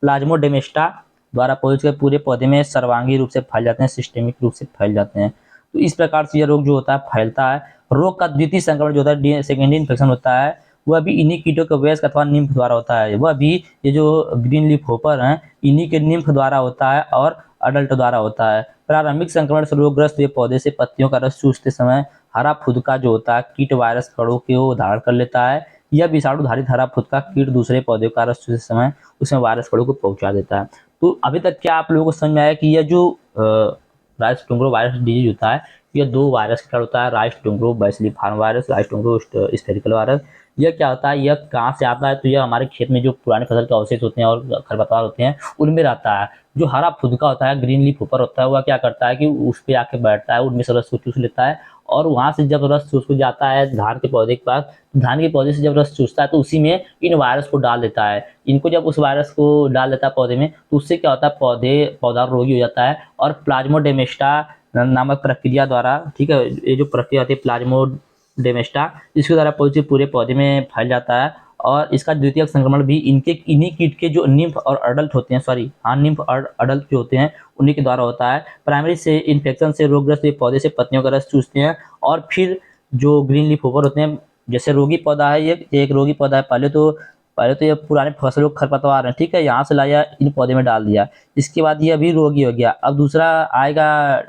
प्लाज्मोडेमाटा द्वारा पहुंचकर पूरे पौधे में सर्वांगीण रूप से फैल जाते हैं, सिस्टेमिक रूप से फैल जाते हैं। तो इस प्रकार से यह रोग जो होता है फैलता है। रोग का द्वितीय संक्रमण जो होता है सेकेंडरी इन्फेक्शन होता है, वह भी इन्हीं कीटों के वयस्क अथवा निम्फ द्वारा होता है। वह भी ये जो ग्रीन लीफ होपर हैं इन्हीं के निम्फ द्वारा होता है और अडल्ट द्वारा होता है। प्रारंभिक संक्रमण से रोगग्रस्त हुए पौधे से पत्तियों का रस चूसते समय हरा फुदका जो होता है कीट वायरस कणों को धारण कर लेता है। यह विषाणु धारित हरा फुदका कीट दूसरे पौधे का रस चूसते समय उसमें वायरस कणों को पहुंचा देता है। तो अभी तक क्या आप लोगों को समझ में आया कि यह जो राइस टुंगरो वायरस डिजीज होता है, यह दो वायरस का होता है, rice tungro bacilliform virus, rice tungro spherical virus. यह क्या होता है, यह कहाँ से आता है, तो यह हमारे खेत में जो पुराने फसल के अवशेष होते हैं और खरपतवार होते हैं उनमें रहता है। जो हरा फुदका होता है, ग्रीन लीफ होपर होता है, वह क्या करता है कि उस पे आके बैठता है, उनमें से रस को चूस लेता है, और वहां से जब रस चूस को जाता है धान के पौधे के पास, धान के पौधे से जब रस चूसता है तो उसी में इन वायरस को डाल देता है। इनको जब उस वायरस को डाल देता है पौधे में, तो उससे क्या होता है, पौधा रोगी हो जाता है, और प्लाज्मोडेमेस्टा नामक प्रक्रिया द्वारा, ठीक है, ये जो प्रक्रिया होती है प्लाज्मोडेमेस्टा, इसके द्वारा पूरे पौधे में फैल जाता है। और इसका द्वितीयक संक्रमण भी इन्हीं कीट के जो निम्फ और अडल्ट होते हैं, निम्फ और अडल्ट जो होते हैं उन्हीं के द्वारा होता है। प्राइमरी से इन्फेक्शन से रोगग्रस्त पौधे से पत्तियों का रस चूसते हैं, और फिर जो ग्रीन लीफ होपर होते हैं, जैसे रोगी पौधा है, ये एक रोगी पौधा है, पहले तो ये पुराने फसलों के खरपतवार है, ठीक है, यहाँ से लाया इन पौधे में डाल दिया, इसके बाद ये अभी रोगी हो गया। अब दूसरा आएगा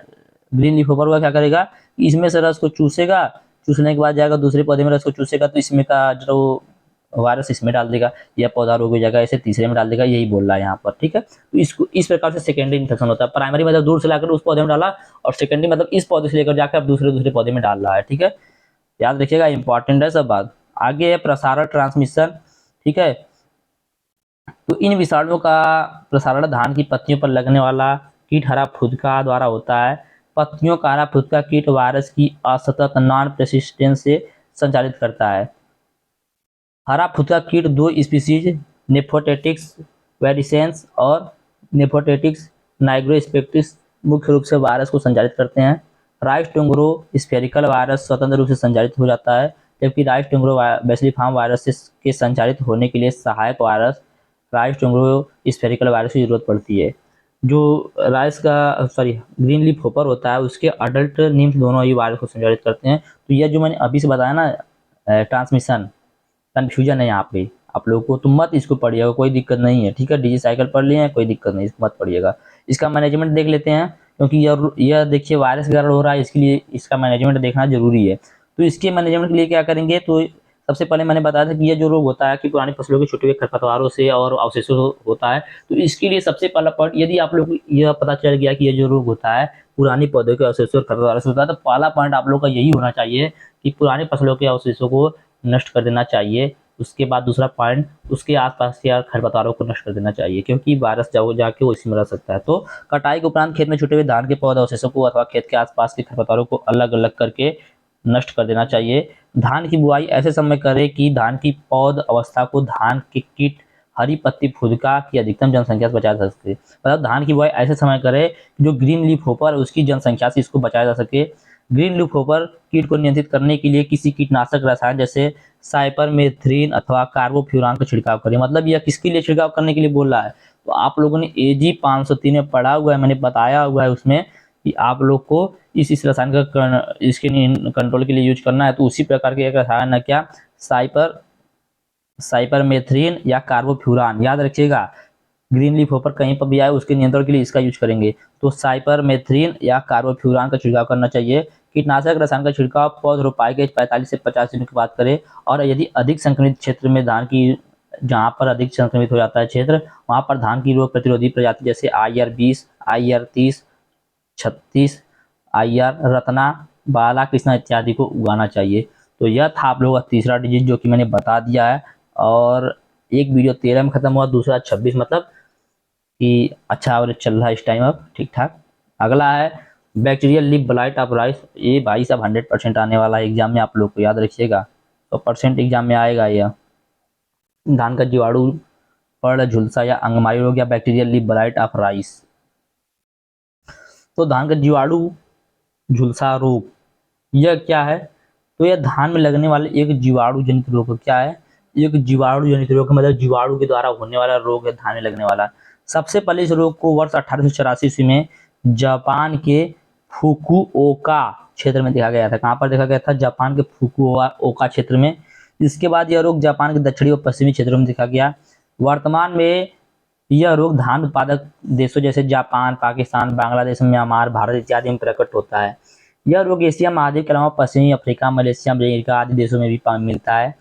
ग्रीन लीफ होपर, हुआ क्या करेगा, इसमें से रस को चूसेगा, चूसने के बाद जाएगा दूसरे पौधे में रस को चूसेगा, तो इसमें का जो वायरस इसमें डाल देगा, या पौधा रोग हो जाएगा, इसे तीसरे में डाल देगा, यही बोल रहा है यहाँ पर, ठीक है। तो इसको इस प्रकार से सेकेंडरी इन्फेक्शन होता है। प्राइमरी मतलब दूर से लाकर उस पौधे में डाला, और सेकेंडरी मतलब इस पौधे से लेकर जाकर अब दूसरे पौधे में डाल रहा है, ठीक है। याद रखिएगा, इंपॉर्टेंट है सब बात। आगे है प्रसारण ट्रांसमिशन, ठीक है। तो इन विषाणुओं का प्रसारण धान की पत्तियों पर लगने वाला कीट हरा फुदका द्वारा होता है। पत्तियों का हरा फुदका कीट वायरस की असतत नॉन प्रेसिस्टेंस से संचालित करता है। हरा फुदका कीट दो स्पीसीज नेफोटेटिक्स वेरिसेंस और नेफोटेटिक्स नाइग्रोस्पेक्टिस मुख्य रूप से वायरस को संचालित करते हैं। राइस टुंगरो स्फेरिकल वायरस स्वतंत्र रूप से संचालित हो जाता है, जबकि राइस टुंगरो बैसिलिफार्म वायरस के संचालित होने के लिए सहायक virus rice tungro spherical virus की जरूरत पड़ती है। जो ग्रीन लीफ होपर होता है, उसके अडल्ट निम्फ दोनों ही वायरस को संचालित करते हैं। तो यह जो मैंने अभी से बताया ना, ट्रांसमिशन कन्फ्यूजन है यहाँ पे आप लोगों को, तो मत इसको पढ़िएगा, कोई दिक्कत नहीं है, ठीक है। डिजी साइकिल पढ़ लिए हैं, कोई दिक्कत नहीं, इसको मत पढ़िएगा। इसका मैनेजमेंट देख लेते हैं, क्योंकि यह देखिए वायरस वगैरह हो रहा है, इसके लिए इसका मैनेजमेंट देखना जरूरी है। तो इसके मैनेजमेंट के लिए क्या करेंगे, तो सबसे पहले मैंने बताया था कि यह जो रोग होता है कि पुरानी फसलों के छुटे हुए खरपतवारों से और अवशेषों होता है, तो इसके लिए सबसे पहला पॉइंट, यदि आप लोग को यह पता चल गया कि यह जो रोग होता है पुरानी पौधों के अवशेषों और खरपतवारों से होता है, तो पहला पॉइंट आप लोग का यही होना चाहिए कि पुरानी फसलों के अवशेषों को नष्ट कर देना चाहिए। उसके बाद दूसरा पॉइंट, उसके आसपास के खरपतवारों को नष्ट कर देना चाहिए, क्योंकि वायरस जाके वो इसी में रह सकता है। तो कटाई के उपरांत खेत में छूटे हुए धान के पौधे अवशेषों को अथवा खेत के आसपास के खरपतवारों को अलग अलग करके नष्ट कर देना चाहिए। धान की बुआई ऐसे समय करें कि धान की पौध अवस्था को धान के कीट हरी पत्ती फुदका की अधिकतम जनसंख्या से बचाया जा सके। मतलब धान की बुआई ऐसे समय करें जो ग्रीन लीफ होपर उसकी जनसंख्या से इसको बचाया जा सके। ग्रीन लीफ होपर कीट को नियंत्रित करने के लिए किसी कीटनाशक रसायन जैसे साइपरमेथ्रिन अथवा कार्बोफ्यूरान का छिड़काव करें। मतलब यह किसके लिए छिड़काव करने के लिए बोल रहा है, तो आप लोगों ने AG 503 में पढ़ा हुआ है, मैंने बताया हुआ है उसमें कि आप लोग को इस रसायन का इसके कंट्रोल के लिए यूज करना है। तो उसी प्रकार के एक रसायन है क्या, साइपरमेथ्रिन या कार्बोफ्यूरान, याद रखिएगा। ग्रीन लीफ होपर कहीं पर भी आए उसके नियंत्रण के लिए इसका यूज करेंगे, तो साइपरमेथ्रिन या कार्बोफ्यूरान का छिड़काव करना चाहिए। कीटनाशक रसायन का छिड़काव पौध रोपाई के 45 से 50 दिनों के बाद करें। और यदि अधिक संक्रमित क्षेत्र में धान की, जहाँ पर अधिक संक्रमित हो जाता है क्षेत्र, वहाँ पर धान की रोग प्रतिरोधी प्रजाति जैसे IR20, IR30, 36, IR रत्ना, बाला कृष्णा इत्यादि को उगाना चाहिए। तो यह था आप लोगों का तीसरा डिजीज जो कि मैंने बता दिया है। और एक वीडियो 13 में खत्म हुआ, दूसरा 26, मतलब कि अच्छा एवरेज चल रहा है इस टाइम अब ठीक ठाक। अगला है bacterial leaf blight of rice. ये भाई साहब 100% आने वाला है एग्जाम में, आप लोग को याद रखिएगा, 100% एग्जाम में आएगा यह। धान का जीवाणु पर्ण झुलसा या अंगमारी रोग या bacterial leaf blight of rice. तो धान का जीवाणु झुलसा रोग यह क्या है, तो यह धान में लगने वाले एक जीवाणु जनित रोग क्या है, एक जीवाणु जनित रोग, मतलब जीवाणु के द्वारा होने वाला रोग है धान में लगने वाला। सबसे पहले इस रोग को वर्ष 1884 ईस्वी में जापान के फुकुओका क्षेत्र में देखा गया था। कहाँ पर देखा गया था, जापान के फुकुओका क्षेत्र में। इसके बाद यह रोग जापान के दक्षिणी और पश्चिमी क्षेत्रों में देखा गया। वर्तमान में यह रोग धान उत्पादक देशों जैसे जापान, पाकिस्तान, बांग्लादेश, म्यांमार, भारत इत्यादि में प्रकट होता है। यह रोग एशिया महाद्वीप के अलावा पश्चिमी अफ्रीका, मलेशिया, अमेरिका आदि देशों में भी मिलता है।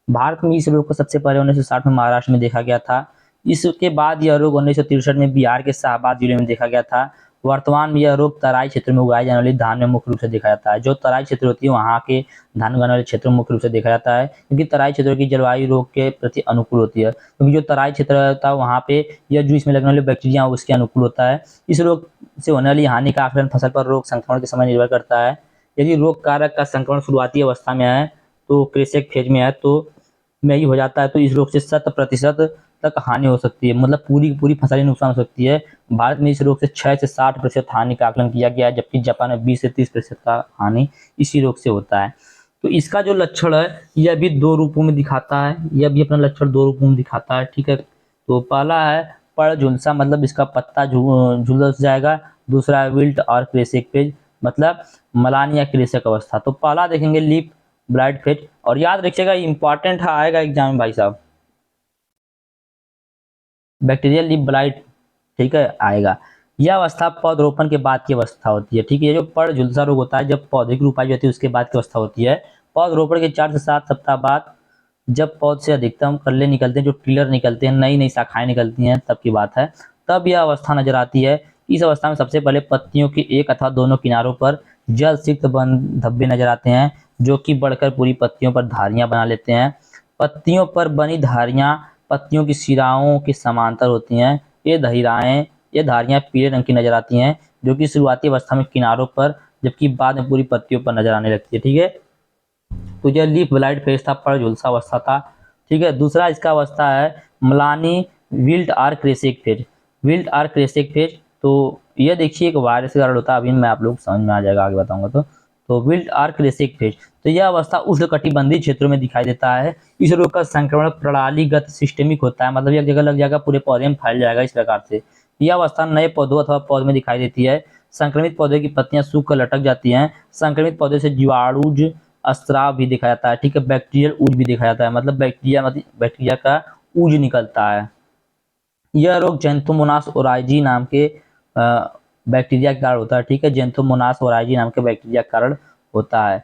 भारत में इस रोग को सबसे पहले 1960 में महाराष्ट्र में देखा गया था। इसके बाद यह रोग 1963 में बिहार के शाहबाद जिले में देखा गया था। वर्तमान में यह रोग तराई क्षेत्र में उगाए जाने वाली धान में मुख्य रूप से देखा जाता है। जो तराई क्षेत्र होती है वहाँ के धान उगाने वाले क्षेत्रों में मुख्य रूप से देखा जाता है, क्योंकि तराई क्षेत्रों की जलवायु रोग के प्रति अनुकूल होती है। क्योंकि जो तराई क्षेत्र होता है वहाँ पे यह जो इसमें लगने वाले बैक्टीरिया उसके अनुकूल होता है। इस रोग से होने वाली हानि का आकलन फसल पर रोग संक्रमण के समय निर्भर करता है। यदि रोग कारक का संक्रमण शुरुआती अवस्था में है तो क्रेसेक फेज में है तो में ही हो जाता है, तो इस रोग से 100% तक हानि हो सकती है, मतलब पूरी की पूरी फसल नुकसान हो सकती है। भारत में इस रोग से 6 से 60% हानि का आकलन किया गया है, जबकि जापान में 20 से 30% का हानि इसी रोग से होता है। तो इसका जो लक्षण है यह भी 2 रूपों में दिखाता है, यह भी अपना लक्षण 2 रूपों में दिखाता है, ठीक है। तो पहला है पड़ झुलसा, मतलब इसका पत्ता झुलस जाएगा। दूसरा है विल्ट और क्रेसेक फेज, मतलब मलान या क्रेसेक अवस्था। तो पहला देखेंगे लीफ ब्लाइट फेज, और याद रखिएगा इंपॉर्टेंट आएगा एग्जाम में भाई साहब, बैक्टीरियल लीफ ब्लाइट, ठीक है, आएगा। यह अवस्था पौधरोपण के बाद की अवस्था होती है, ठीक है। ये जो पड़ झुलसा रोग होता है जब पौधे की रोपाई होती है उसके बाद की अवस्था होती है। पौधरोपण के 4 से 7 सप्ताह बाद जब पौध से अधिकतम कल्ले निकलते हैं, जो टिलर निकलते हैं, नई नई शाखाएं निकलती हैं, तब की बात है। तब यह अवस्था नजर आती है। इस अवस्था में सबसे पहले पत्तियों के एक अथवा दोनों किनारों पर जल सिक्त बंद धब्बे नजर आते हैं, जो कि बढ़कर पूरी पत्तियों पर धारियां बना लेते हैं। पत्तियों पर बनी धारियां पत्तियों की शिराओं के समांतर होती हैं। ये धारियां पीले रंग की नजर आती हैं, जो कि शुरुआती अवस्था में किनारों पर, जबकि बाद में पूरी पत्तियों पर नजर आने लगती है, ठीक है। तो यह लीफ ब्लाइट फेज था, पड़ झुलसा अवस्था था, ठीक है। दूसरा इसका अवस्था है मलानी wilt or kresek phase. Wilt or kresek phase, तो यह देखिए एक वायरस के कारण होता है, अभी मैं आप लोग समझ में आ जाएगा आगे बताऊंगा। तो विल्ट आर क्रेसेक फेज, तो यह अवस्था उष्णकटिबंधीय क्षेत्रों में दिखाई देता है। इस रोग का संक्रमण प्रणालीगत सिस्टेमिक होता है, मतलब एक जगह लग जाएगा पूरे पौधे में फैल जाएगा इस प्रकार से। यह अवस्था नए पौधों अथवा पौधे में दिखाई देती है। संक्रमित पौधे की पत्तियां सूख कर लटक जाती हैं। संक्रमित पौधे से जीवाणुज स्राव भी दिखाया जाता है, ठीक है। बैक्टीरियल ऊज भी दिखाया जाता है, मतलब बैक्टीरिया का ऊज निकलता है। यह रोग जेंथोमोनास ओराइजी नाम के बैक्टीरिया के कारण होता है, ठीक है। जेंथोमोनास ओराइजी नाम के बैक्टीरिया के कारण होता है।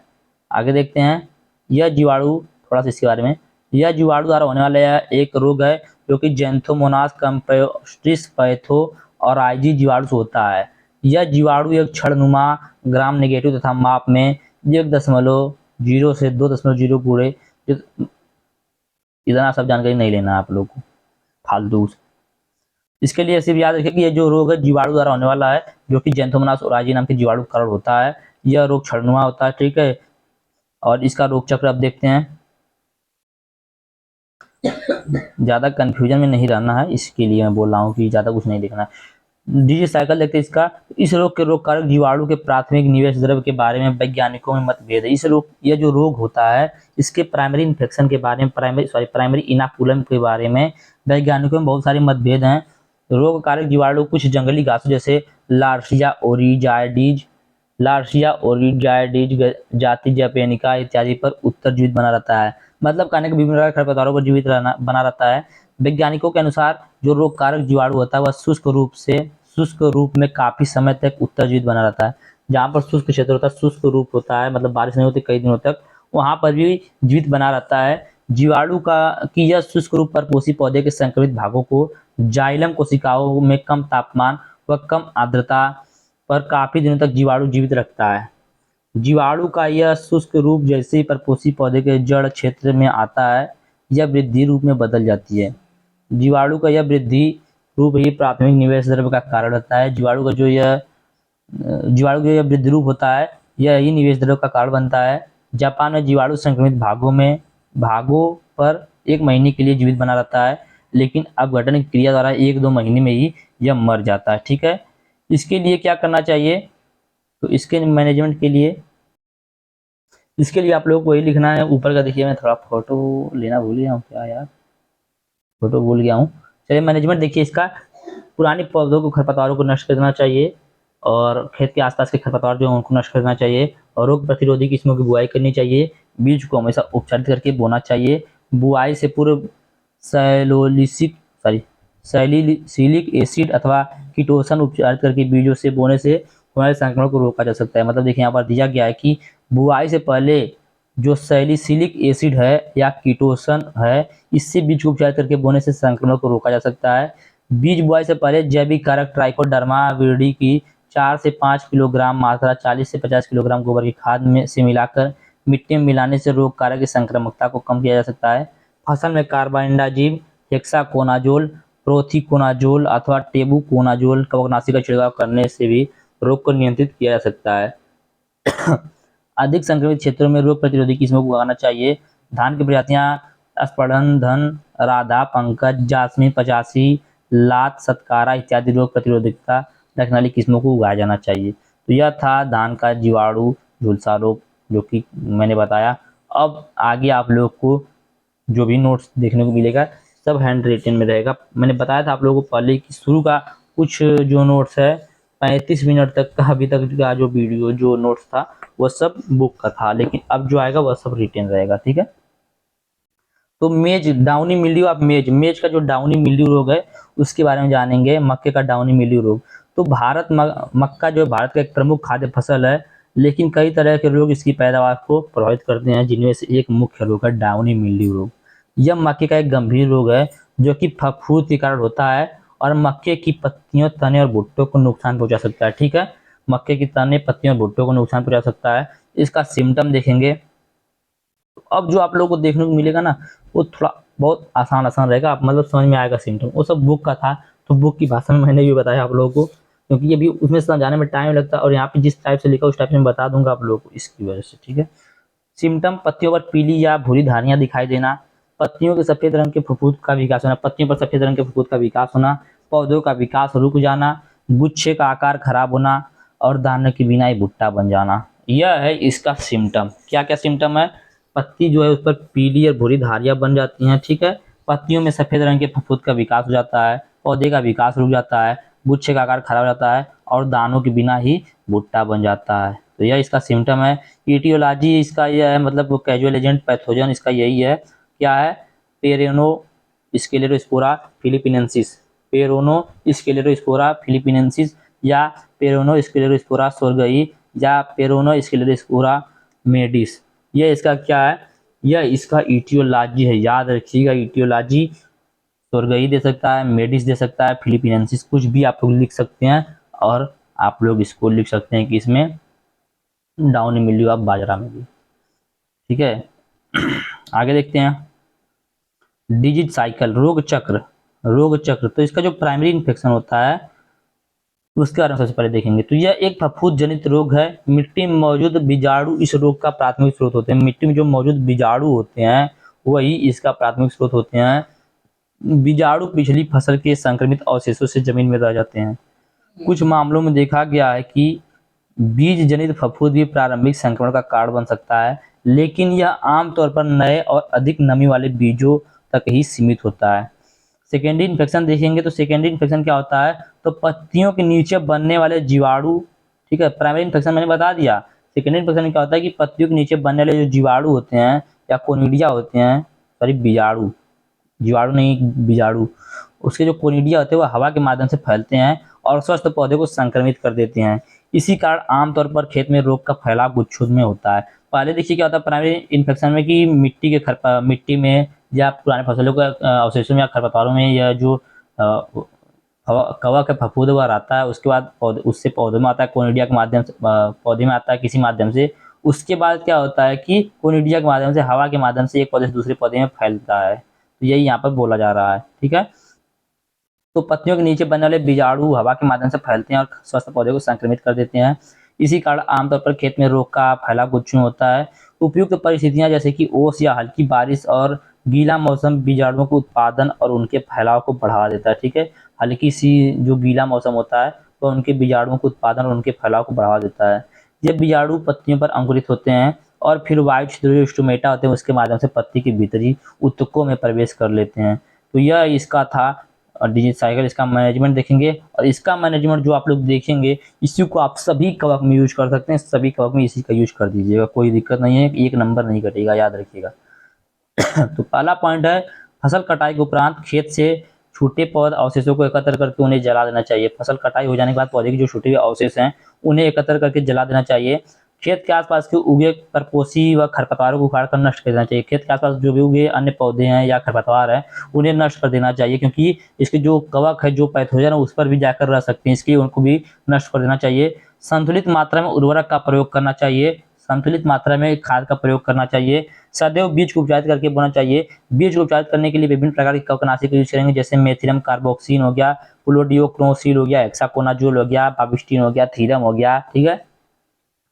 आगे देखते हैं यह जीवाणु, थोड़ा सा इसके बारे में। यह जीवाणु द्वारा होने वाला एक रोग है जो कि जेंथोमोनास कंपोस्टिस पैथो ओराइजी जीवाणु से होता है। यह जीवाणु एक क्षणनुमा ग्राम नेगेटिव तथा माप में 1.0 से 2.0 पूरे, इतना सब जानकारी नहीं लेना आप लोग को फालतू। इसके लिए सिर्फ याद रखिए कि ये जो रोग है जीवाणु द्वारा होने वाला है, जो कि जेंथोमोनास ओराइजी नाम के जीवाणु के कारण होता है। यह रोग क्षणनुमा होता है, ठीक है। और इसका रोग चक्र अब देखते हैं, ज़्यादा कंफ्यूजन में नहीं रहना है, इसके लिए मैं बोल रहा हूँ कि ज़्यादा कुछ नहीं देखना है। डिजीज साइकिल देखते हैं इसका। इस रोग के रोग कारक जीवाणु के प्राथमिक निवेश द्रव्य के बारे में वैज्ञानिकों में मतभेद है। इस रोग, यह जो रोग होता है इसके प्राइमरी इन्फेक्शन के बारे में, प्राइमरी इनाकुलम के बारे में वैज्ञानिकों में बहुत सारे मतभेद हैं। रोग कारक जीवाणु कुछ जंगली घासों जैसे लार्सिया ओरिजाइडिज जाति जैपेनिका इत्यादि पर उत्तर जीवित बना रहता है, मतलब कहने के विभिन्न प्रकार के खरपतवारों पर जीवित बना रहता है। वैज्ञानिकों के अनुसार जो रोग कारक जीवाणु होता है वह शुष्क रूप में काफी समय तक उत्तर जीवित बना रहता है। जहाँ पर शुष्क क्षेत्र होता है, शुष्क रूप होता है, मतलब बारिश नहीं होती कई दिनों तक, वहां पर भी जीवित बना रहता है। जीवाणु की यह शुष्क रूप परपोषी पौधे के संक्रमित भागों को जाइलम कोशिकाओं में कम तापमान व कम आर्द्रता पर काफी दिनों तक जीवाणु जीवित रखता है। जीवाणु का यह शुष्क रूप जैसे ही परपोषी पौधे के जड़ क्षेत्र में आता है यह वृद्धि रूप में बदल जाती है। जीवाणु का यह वृद्धि रूप ही प्राथमिक निवेश द्रव्य का कारण होता है। जीवाणु का यह वृद्धि रूप होता है, यह ही निवेश द्रव्य का कारण बनता है। जापान में जीवाणु संक्रमित भागों पर 1 महीने के लिए जीवित बना रहता है, लेकिन अपघटन की क्रिया द्वारा 1-2 महीने में ही यह मर जाता है, ठीक है। इसके लिए क्या करना चाहिए, तो इसके मैनेजमेंट के लिए आप लोगों को वही लिखना है ऊपर का। देखिए मैं थोड़ा फोटो लेना भूल गया हूँ, क्या यार, फोटो भूल गया हूँ। चलिए मैनेजमेंट देखिए इसका। पुराने पौधों को, खरपतवारों को नष्ट करना चाहिए, और खेत के आसपास के खरपतवार जो है उनको नष्ट करना चाहिए, और रोग प्रतिरोधी किस्मों की बुआई करनी चाहिए। बीज को हमेशा उपचारित करके बोना चाहिए। बुआई से पूर्व सैलिसिलिक एसिड अथवा कीटोसन उपचारित करके बीजों से बोने से होने संक्रमण को रोका जा सकता है। मतलब देखिए यहाँ पर दिया गया है कि बुआई से पहले जो सैलिसिलिक एसिड है या कीटोसन है, इससे बीज को उपचार करके बोने से संक्रमण को रोका जा सकता है। बीज बुआई से पहले जैविक कारक ट्राइकोडर्मा विरिडी की 4 से 5 किलोग्राम मात्रा 40 से 50 किलोग्राम गोबर की खाद में से मिलाकर मिट्टी में मिलाने से रोग कारक की संक्रामकता को कम किया जा सकता है। फसल में कार्बाइंडाजिम, हेक्साकोनाजोल, प्रोथिकोनाजोल अथवा टेबुकोनाजोल कवकनाशी का छिड़काव करने से भी रोग को नियंत्रित किया जा सकता है। अधिक संक्रमित क्षेत्रों में रोग प्रतिरोधी किस्मों को उगाना चाहिए। धान की प्रजातियां स्पंदन, धन, राधा, पंकज, जासमीन 85, लात, सतकारा इत्यादि रोग प्रतिरोधकता रखने वाली किस्मों को उगाया जाना चाहिए। तो यह था धान का जीवाणु झुलसा रोग जो कि मैंने बताया। अब आगे आप लोग को जो भी नोट्स देखने को मिलेगा सब हैंड रिटन में रहेगा। मैंने बताया था आप लोगों को पहले कि शुरू का कुछ जो नोट्स है 35 मिनट तक का अभी तक का जो वीडियो जो नोट्स था वो सब बुक का था, लेकिन अब जो आएगा वह सब रिटन रहेगा। ठीक है, तो मेज डाउनी मिल्ड्यू, आप मेज का जो डाउनी मिल्ड्यू रोग है उसके बारे में जानेंगे। मक्के का डाउनी मिल्ड्यू रोग, तो मक्का जो भारत का एक प्रमुख खाद्य फसल है, लेकिन कई तरह के रोग इसकी पैदावार को प्रभावित करते हैं, जिनमें से एक मुख्य रोग है डाउनी मिल्ड्यू रोग। यह मक्के का एक गंभीर रोग है जो कि फफूंद के कारण होता है और मक्के की पत्तियों, तने और भुट्टो को नुकसान पहुंचा सकता है। ठीक है, मक्के की तने, पत्तियों और भुट्टो को नुकसान पहुंचा सकता है। इसका सिम्टम देखेंगे। अब जो आप लोगों को देखने को मिलेगा ना वो थोड़ा बहुत आसान रहेगा, आप मतलब समझ में आएगा सिम्टम। वो सब बुक का था, तो बुक की भाषा में मैंने भी बताया आप लोगों को, क्योंकि ये भी उसमें समझाने में टाइम लगता है और यहाँ पे जिस टाइप से लिखा उस टाइप से मैं बता दूंगा आप लोगों को, इसकी वजह से। ठीक है, सिम्टम: पत्तियों पर पीली या भूरी धारियां दिखाई देना, पत्तियों के सफेद रंग के फफूंद का विकास होना, पत्तियों पर सफेद रंग के फफूंद का विकास होना, पौधों का विकास रुक जाना, गुच्छे का आकार खराब होना और दाने की बिनाई भुट्टा बन जाना। यह है इसका सिम्टम। क्या क्या सिम्टम है? पत्ती जो है उस पर पीली और भूरी धारियां बन जाती हैं। ठीक है, पत्तियों में सफेद रंग के फफूंद का विकास हो जाता है, पौधे का विकास रुक जाता है, गुच्छे का आकार खराब हो जाता है और दानों के बिना ही भुट्टा बन जाता है। तो यह इसका सिम्टम है। ईटियोलॉजी इसका यह है, मतलब कैजुअल एजेंट पैथोजन इसका यही है। क्या है? पेरोनो स्क्लेरोस्पोरा फिलिपिनेंसिस, पेरोनो स्क्लेरोस्पोरा फिलिपिनेंसिस या पेरोनो स्क्लेरोस्पोरा सोरगई या पेरोनो स्क्लेरोस्पोरा मेडिस। ये इसका क्या है? यह इसका ईटियोलॉजी है, याद रखिएगा। ईटियोलॉजी सोरगई दे सकता है, मेडिस दे सकता है, फिलिपिनेंसिस, कुछ भी आप लोग लिख सकते हैं। और आप लोग इसको लिख सकते हैं कि इसमें डाउनी मिल्ड्यू आप बाजरा में भी। ठीक है, आगे देखते हैं। डिजीज साइकिल, रोग चक्र। तो इसका जो प्राइमरी इन्फेक्शन होता है उसके बारे में सबसे पहले देखेंगे। तो यह एक फफूंद जनित रोग है। मिट्टी में मौजूद बीजाणु इस रोग का प्राथमिक स्रोत होते हैं। मिट्टी में जो मौजूद बीजाणु होते हैं वही इसका प्राथमिक स्रोत होते हैं। बीजाणु पिछली फसल के संक्रमित अवशेषों से जमीन में रह जाते हैं। कुछ मामलों में देखा गया है कि बीज जनित फफूंद भी प्रारंभिक संक्रमण का कारण बन सकता है, लेकिन यह आमतौर पर नए और अधिक नमी वाले बीजों तक ही सीमित होता है। सेकेंडरी इन्फेक्शन देखेंगे तो सेकेंडरी इन्फेक्शन क्या होता है? तो पत्तियों के नीचे बनने वाले जीवाणु। ठीक है, प्राइमरी इन्फेक्शन मैंने बता दिया। सेकेंडरी इन्फेक्शन में क्या होता है कि पत्तियों के नीचे बनने वाले जो जीवाणु होते हैं या कोनिडिया होते हैं, सॉरी बीजाणु, जीवाणु नहीं बीजाणु, उसके जो कोनिडिया होते हैं वो हवा के माध्यम से फैलते हैं और स्वस्थ पौधे को संक्रमित कर देते हैं। इसी कारण आमतौर पर खेत में रोग का फैलाव गुच्छों में होता है। पहले देखिए क्या होता है प्राइमरी इन्फेक्शन में कि मिट्टी में या पुराने फसलों के अवशेषों में या खरपतवारों में या जो कवक का फफूंद वह रहता है, उसके बाद उससे पौधे में आता है, कोनिडिया के माध्यम से पौधे में आता है किसी माध्यम से। उसके बाद क्या होता है कि कोनिडिया के माध्यम से हवा के माध्यम से एक पौधे से दूसरे पौधे में फैलता है। तो यही यहाँ पर बोला जा रहा है। ठीक है, तो पत्तियों के नीचे बनने वाले बीजाणु हवा के माध्यम से फैलते हैं और स्वस्थ पौधे को संक्रमित कर देते हैं। इसी कारण आमतौर पर खेत में रोग का फैलाव गुच्छों में होता है। उपयुक्त परिस्थितियां जैसे कि ओस या हल्की बारिश और गीला मौसम बीजाणुओं के उत्पादन और उनके फैलाव को बढ़ावा देता है। ठीक है, हल्की सी जो गीला मौसम होता है तो उनके बीजाणुओं के उत्पादन और उनके फैलाव को बढ़ावा देता है। ये बीजाणु पत्तियों पर अंकुरित होते हैं और फिर वाइट छिद्र स्टोमेटा होते हैं उसके माध्यम से पत्ती के भीतरी उत्तकों में प्रवेश कर लेते हैं। तो यह इसका था डिजीज साइकिल। इसका मैनेजमेंट देखेंगे और इसका मैनेजमेंट जो आप लोग देखेंगे इसी को आप सभी कवक में यूज कर सकते हैं। सभी कवक में इसी का यूज कर दीजिएगा, कोई दिक्कत नहीं है, एक नंबर नहीं कटेगा, याद रखिएगा। तो पहला पॉइंट है फसल कटाई के उपरांत खेत से छूटे पौध अवशेषों को एकत्र करके उन्हें जला देना चाहिए। फसल कटाई हो जाने के बाद पौधे के जो छूटे हुए अवशेष हैं उन्हें एकत्र करके जला देना चाहिए खेत के आसपास के उगे परपोषी व खरपतवारों को उखाड़ कर नष्ट कर देना चाहिए। खेत के आसपास जो भी उगे अन्य पौधे हैं या खरपतवार हैं, उन्हें नष्ट कर देना चाहिए, क्योंकि इसके जो कवक है, जो पैथोजन है, उस पर भी जाकर रह सकते हैं, इसलिए उनको भी नष्ट कर देना चाहिए। संतुलित मात्रा में उर्वरक का प्रयोग करना चाहिए, संतुलित मात्रा में खाद का प्रयोग करना चाहिए। सदैव बीज को उपचारित करके बोना चाहिए। बीज को उपचारित करने के लिए विभिन्न प्रकार के कवकनाशी का यूज करेंगे, जैसे मेथिरम कार्बोक्सिन हो गया, पुलोडियोक्रोसिल हो गया, हेक्साकोनाजोल हो गया, बाविस्टिन हो गया, थीरम हो गया, ठीक है,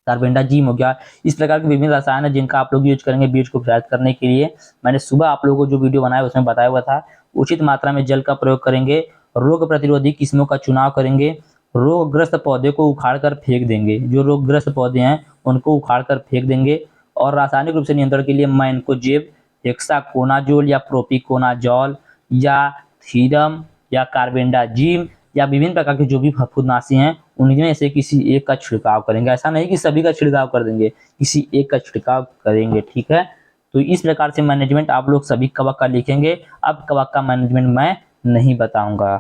कार्बेंडाजिम हो गया। इस प्रकार के विभिन्न रसायन है जिनका आप लोग यूज करेंगे बीज को उपचारित करने के लिए। मैंने सुबह आप लोगों को जो वीडियो बनाया उसमें बताया हुआ था। उचित मात्रा में जल का प्रयोग करेंगे। रोग प्रतिरोधी किस्मों का चुनाव करेंगे। रोगग्रस्त पौधे को उखाड़ कर फेंक देंगे, जो रोगग्रस्त पौधे हैं उनको उखाड़ कर फेंक देंगे। और रासायनिक रूप से नियंत्रण के लिए मैनकोजेब, हेक्साकोनाजोल या प्रोपिकोनाजोल या थीरम या कार्बेंडाजिम या विभिन्न प्रकार के जो भी फफूंदनाशी हैं, उनमें से किसी एक का छिड़काव करेंगे। ऐसा नहीं कि सभी का छिड़काव कर देंगे, किसी एक का छिड़काव करेंगे, ठीक है। तो इस प्रकार से मैनेजमेंट आप लोग सभी कवक का लिखेंगे। अब कवक का मैनेजमेंट मैं नहीं बताऊंगा,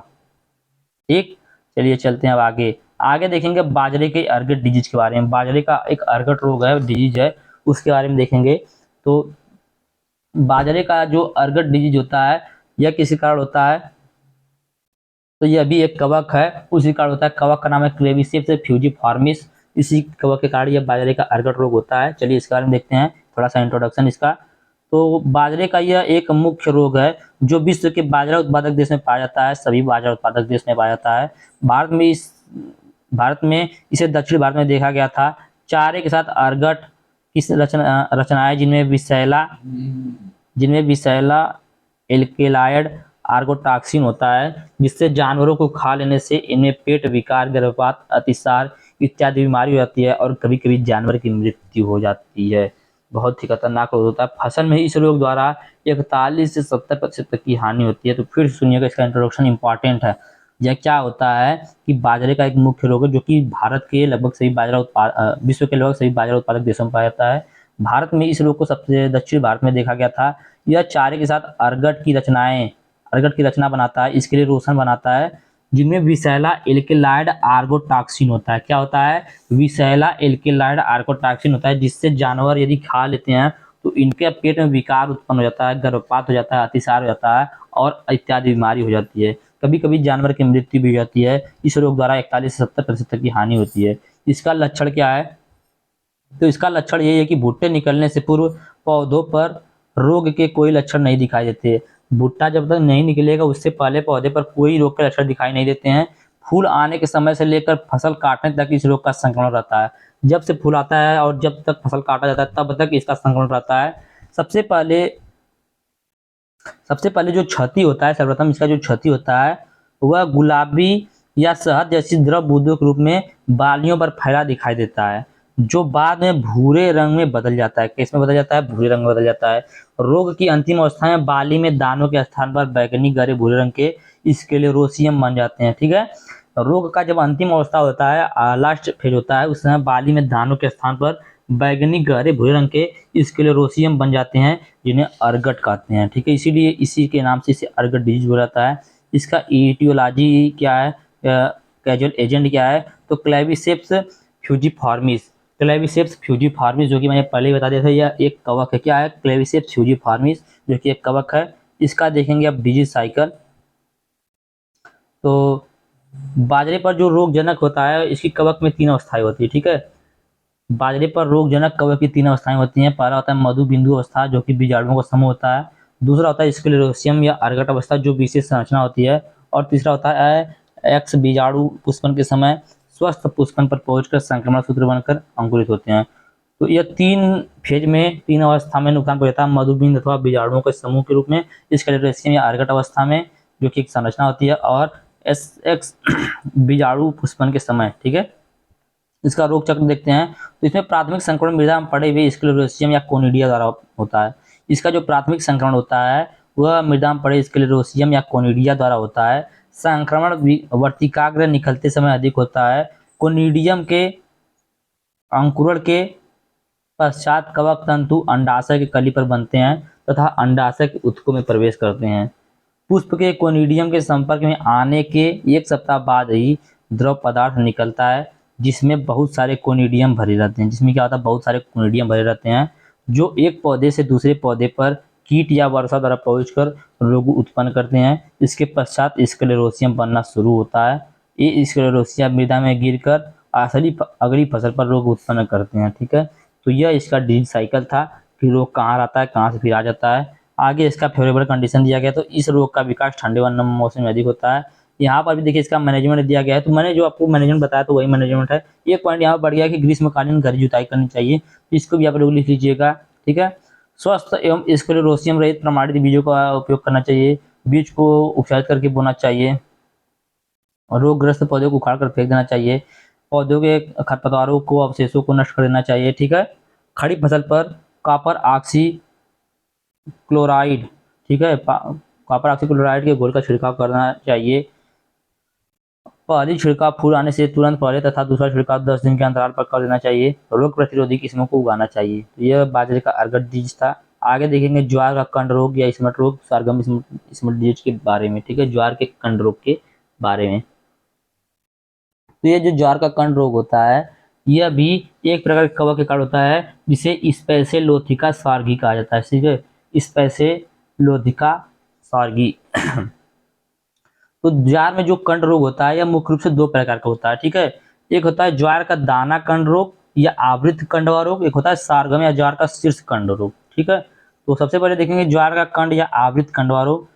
ठीक। चलिए चलते हैं अब आगे। आगे देखेंगे बाजरे के अर्गट डिजीज के बारे में। बाजरे का एक अर्गट रोग है, डिजीज है, उसके बारे में देखेंगे। तो बाजरे का जो अर्गट डिजीज होता है, यह किसी कारण होता है, तो यह भी एक कवक है, उसी कारण होता है। कवक का नाम है क्लेविसेप्स फ्यूजिफॉर्मिस। इसी कवक के कारण यह बाजरे का अर्गट रोग होता है। चलिए इसके बारे में देखते हैं, थोड़ा सा इंट्रोडक्शन इसका। तो बाजरे का यह एक मुख्य रोग है जो विश्व के बाजरा उत्पादक देश में पाया जाता है, सभी बाजरा उत्पादक देश में पाया जाता है। भारत में इसे दक्षिण भारत में देखा गया था। चारे के साथ अर्गट की रचनाएं जिनमें विषैला एल्केलाइड आर्गोटॉक्सिन होता है, जिससे जानवरों को खा लेने से इनमें पेट विकार, गर्भपात, अतिसार इत्यादि बीमारी हो जाती है और कभी कभी जानवर की मृत्यु हो जाती है। बहुत ही खतरनाक रोग होता है। फसल में इस रोग द्वारा 41 से 70% तक की हानि होती है। तो फिर सुनिएगा, इसका इंट्रोडक्शन इंपॉर्टेंट है। यह क्या होता है कि बाजरे का एक मुख्य रोग है जो कि भारत के लगभग सभी विश्व के लगभग सभी बाजरा उत्पादक देशों में पाया जाता है। भारत में इस रोग को सबसे दक्षिण भारत में देखा गया था। यह चारे के साथ अर्गट की रचना बनाता है, इसके लिए रोशन बनाता है, जिनमें विषैला एल्केलाइड आर्गोटॉक्सिन होता है। क्या होता है? विषैला एल्केलाइड आर्गोटॉक्सिन होता है, जिससे जानवर यदि खा लेते हैं तो इनके पेट में विकार उत्पन्न हो जाता है, गर्भपात हो जाता है, अतिसार हो जाता है और इत्यादि बीमारी हो जाती है। कभी कभी जानवर की मृत्यु भी हो जाती है। इस रोग द्वारा 41 से 70% तक की हानि होती है। इसका लक्षण क्या है? तो इसका लक्षण ये है कि भुट्टे निकलने से पूर्व पौधों पर रोग के कोई लक्षण नहीं दिखाई देते। भुट्टा जब तक नहीं निकलेगा उससे पहले पौधे पर कोई रोग के लक्षण दिखाई नहीं देते हैं। फूल आने के समय से लेकर फसल काटने तक इस रोग का संक्रमण रहता है। जब से फूल आता है और जब तक फसल काटा जाता है तब तक इसका संक्रमण रहता है। सबसे पहले जो क्षति होता है, सर्वप्रथम इसका जो क्षति होता है वह गुलाबी या शहद जैसी द्रव बूंदों के रूप में बालियों पर फैला दिखाई देता है, जो बाद में भूरे रंग में बदल जाता है। किस में बदल जाता है? भूरे रंग में बदल जाता है। रोग की अंतिम अवस्था में बाली में दानों के स्थान पर बैगनी गहरे भूरे रंग के स्क्लेरोसियम बन जाते हैं, ठीक है। रोग का जब अंतिम अवस्था होता है, लास्ट फेज होता है, उस समय बाली में दानों के स्थान पर बैगनी गहरे भूरे रंग के स्क्लेरोसियम बन जाते हैं, जिन्हें अर्गट कहते हैं, ठीक है। इसीलिए इसी के नाम से इसे अर्गट डिजीज हो जाता है। इसका इटियोलॉजी क्या है, कैजुअल एजेंट क्या है? तो क्लेविसेप्स फ्यूजिफॉर्मिस। क्लेविसेप्स फ्यूजिफॉर्मिस जो कि मैंने पहले ही बता दिया था, यह एक कवक है। क्या है? क्लेविसेप्स फ्यूजिफॉर्मिस, जो कि एक कवक है। इसका देखेंगे अब डिजीज साइकिल। तो बाजरे पर जो रोगजनक होता है, इसकी कवक में 3 अवस्थाएं होती है, ठीक है। बाजरे पर रोगजनक कवक की 3 अवस्थाएं होती हैं। पहला होता है मधु बिंदु अवस्था, जो कि बीजाणुओं का समूह होता है। दूसरा होता है स्क्लेरोसियम या अर्गट अवस्था, जो विशेष संरचना होती है। और तीसरा होता है एक्स बीजाणु पुष्पन के समय स्वस्थ पुष्पन पर पहुंचकर संक्रमण सूत्र बनकर अंकुरित होते हैं। तो यह 3 फेज में, 3 अवस्था में नुकसान पहुंचाता है। मधुबिंद अथवा बीजाणुओं के समूह के रूप में स्क्लेरोसियम या अर्गट अवस्था में, जो कि एक संरचना होती है, और एक्स बीजाणु पुष्पन के समय, ठीक है। इसका रोग चक्र देखते हैं। तो इसमें प्राथमिक संक्रमण मृदा में पड़े हुए स्क्लेरोसियम या कोनिडिया द्वारा होता है। इसका जो प्राथमिक संक्रमण होता है वह मृदा में पड़े स्क्लेरोसियम या कोनिडिया द्वारा होता है। संक्रमण वर्तिकाग्र निकलते समय अधिक होता है। कोनिडियम के अंकुरण के पश्चात कवक तंतु अंडाशय के कली पर बनते हैं तथा अंडाशय के ऊतकों में प्रवेश करते हैं। पुष्प के कोनिडियम के संपर्क में आने के 1 सप्ताह बाद ही द्रव पदार्थ निकलता है, जिसमें बहुत सारे कोनिडियम भरे रहते हैं। जिसमें क्या होता है, बहुत सारे कोनिडियम भरे रहते हैं जो एक पौधे से दूसरे पौधे पर कीट या वर्षा द्वारा पहुंचकर रोग उत्पन्न करते हैं। इसके पश्चात स्क्लेरोसियम बनना शुरू होता है। ये स्क्लेरोसियम मृदा में गिरकर अगली फसल पर रोग उत्पन्न करते हैं। ठीक है, तो यह इसका डिजीज साइकिल था कि रोग कहाँ आता है, कहाँ से फिर आ जाता है। आगे इसका फेवरेबल कंडीशन दिया गया, तो इस रोग का विकास ठंडे व नम मौसम में अधिक होता है। यहाँ पर भी देखिए इसका मैनेजमेंट दिया गया है, तो मैंने जो आपको मैनेजमेंट बताया तो वही मैनेजमेंट है। एक पॉइंट यहाँ पर बढ़ गया कि ग्रीष्मकालीन गहरी जुताई करनी चाहिए, तो इसको भी आप लोग लिख लीजिएगा। ठीक है, स्वस्थ एवं स्क्लेरोसियम रहित प्रमाणित बीजों का उपयोग करना चाहिए। बीज को उपचारित करके बोना चाहिए और रोगग्रस्त पौधों को उखाड़ कर फेंक देना चाहिए। पौधों के खरपतवारों को, अवशेषों को नष्ट कर देना चाहिए। ठीक है, खड़ी फसल पर कॉपर ऑक्सी क्लोराइड, ठीक है, कॉपर ऑक्सी क्लोराइड के घोल का छिड़काव करना चाहिए। पहली छिड़काव फूल आने से तुरंत पहले तथा दूसरा छिड़काव 10 दिन के अंतराल पर कर देना चाहिए। रोग प्रतिरोधी किस्मों को उगाना चाहिए। तो यह बाजरे का अर्गट बीज था। आगे देखेंगे ज्वार का कंड रोग या स्मट रोग, सरगम स्मट बीज के बारे में। ठीक है, ज्वार के कंड रोग के बारे में। तो ये जो ज्वार का कंड रोग होता है, यह भी एक प्रकार के कवक के कारण होता है, जिसे स्पेसेलोथिका सार्गी कहा जाता है। ठीक है, स्पेसेलोथिका सार्गी। तो ज्वार में जो कंड रोग होता है यह मुख्य रूप से दो प्रकार का होता है। ठीक है, एक होता है ज्वार का दाना कंड रोग या आवृत कंडवा रोग, एक होता है सारगम या ज्वार का शीर्ष कंड रोग। ठीक है, तो सबसे पहले देखेंगे ज्वार का कंड या आवृत कंडवा रोग।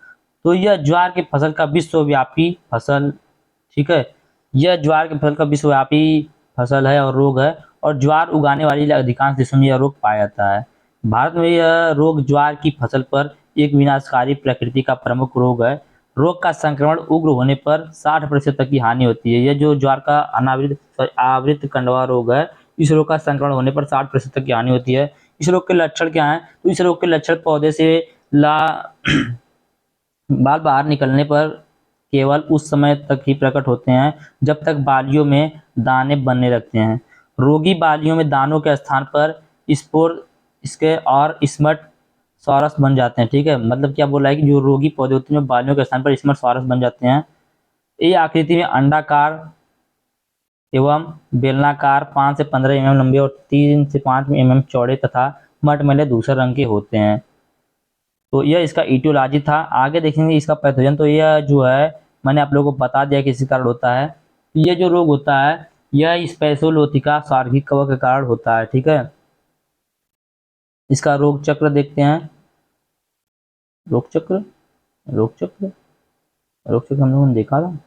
तो यह ज्वार की फसल का विश्वव्यापी फसल, ठीक है, यह ज्वार की फसल का विश्वव्यापी फसल है और रोग है, और ज्वार उगाने वाली अधिकांश देशों में यह रोग पाया जाता है। भारत में यह रोग ज्वार की फसल पर एक विनाशकारी प्रकृति का प्रमुख रोग है। रोग का संक्रमण उग्र होने पर 60% तक की हानि होती है। यह जो ज्वार का आवृत कंडवा रोग है, इस रोग का संक्रमण होने पर 60% तक की हानि होती है। इस रोग के लक्षण क्या हैं? तो इस रोग के लक्षण पौधे से बाल बाहर निकलने पर केवल उस समय तक ही प्रकट होते हैं जब तक बालियों में दाने बनने लगते हैं। रोगी बालियों में दानों के स्थान पर स्पोर इसके और स्मट सॉरस बन जाते हैं। ठीक है, मतलब क्या बोला है कि जो रोगी पौधे होते हैं बालियों के स्थान पर स्मट सॉरस बन जाते हैं। ये आकृति में अंडाकार एवं बेलनाकार 5 से 15 mm लंबे और 3 से 5 mm चौड़े तथा मटमैले धूसर रंग के होते हैं। तो यह इसका इटियोलॉजी था। आगे देखेंगे इसका पैथोजन। तो यह जो है मैंने आप लोगों को बता दिया कि इसी कारण होता है। ये जो रोग होता है यह स्पेसोलोथिका सार्गी कवक के कारण होता है। ठीक है, इसका रोग चक्र देखते हैं। रोग चक्र रोग चक्र रोग चक्र हम लोगों ने देखा था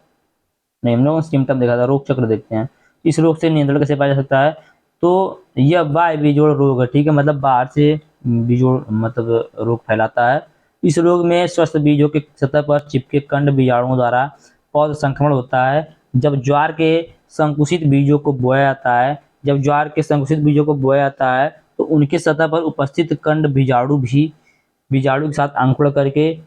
नहीं, हम लोगों ने सिम्टम देखा था। रोग चक्र देखते हैं। इस रोग से नियंत्रण कैसे पाया जा सकता है? तो यह बाह्य बीजोड़ रोग है। ठीक है, मतलब बाहर से बीजोड़ मतलब रोग फैलाता है। इस रोग में स्वस्थ बीजों के सतह पर चिपके कंड बीजाणुओं द्वारा पौध संक्रमण होता है। जब ज्वार के संकुचित बीजों को बोया जाता है तो उनके सतह पर उपस्थित कंड बीजाणु के साथ अंकुरण करके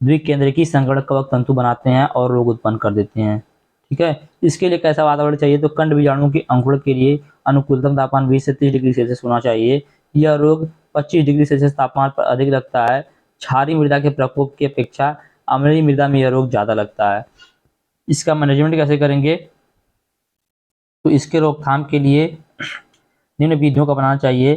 द्विकेंद्रकी संकरण कवक तंतु बनाते हैं और रोग उत्पन्न कर देते हैं। ठीक है, इसके लिए कैसा वातावरण चाहिए? तो कंड बीजाणुओं के अंकुरण के लिए अनुकूलतम तापमान 20 से 30 डिग्री सेल्सियस होना चाहिए। यह रोग 25 डिग्री सेल्सियस तापमान पर अधिक लगता है। क्षारीय मृदा के प्रकोप की अपेक्षा अम्लीय मृदा में यह रोग ज्यादा लगता है। इसका मैनेजमेंट कैसे करेंगे? तो इसके रोकथाम के लिए निम्न विधियों को अपनाना चाहिए।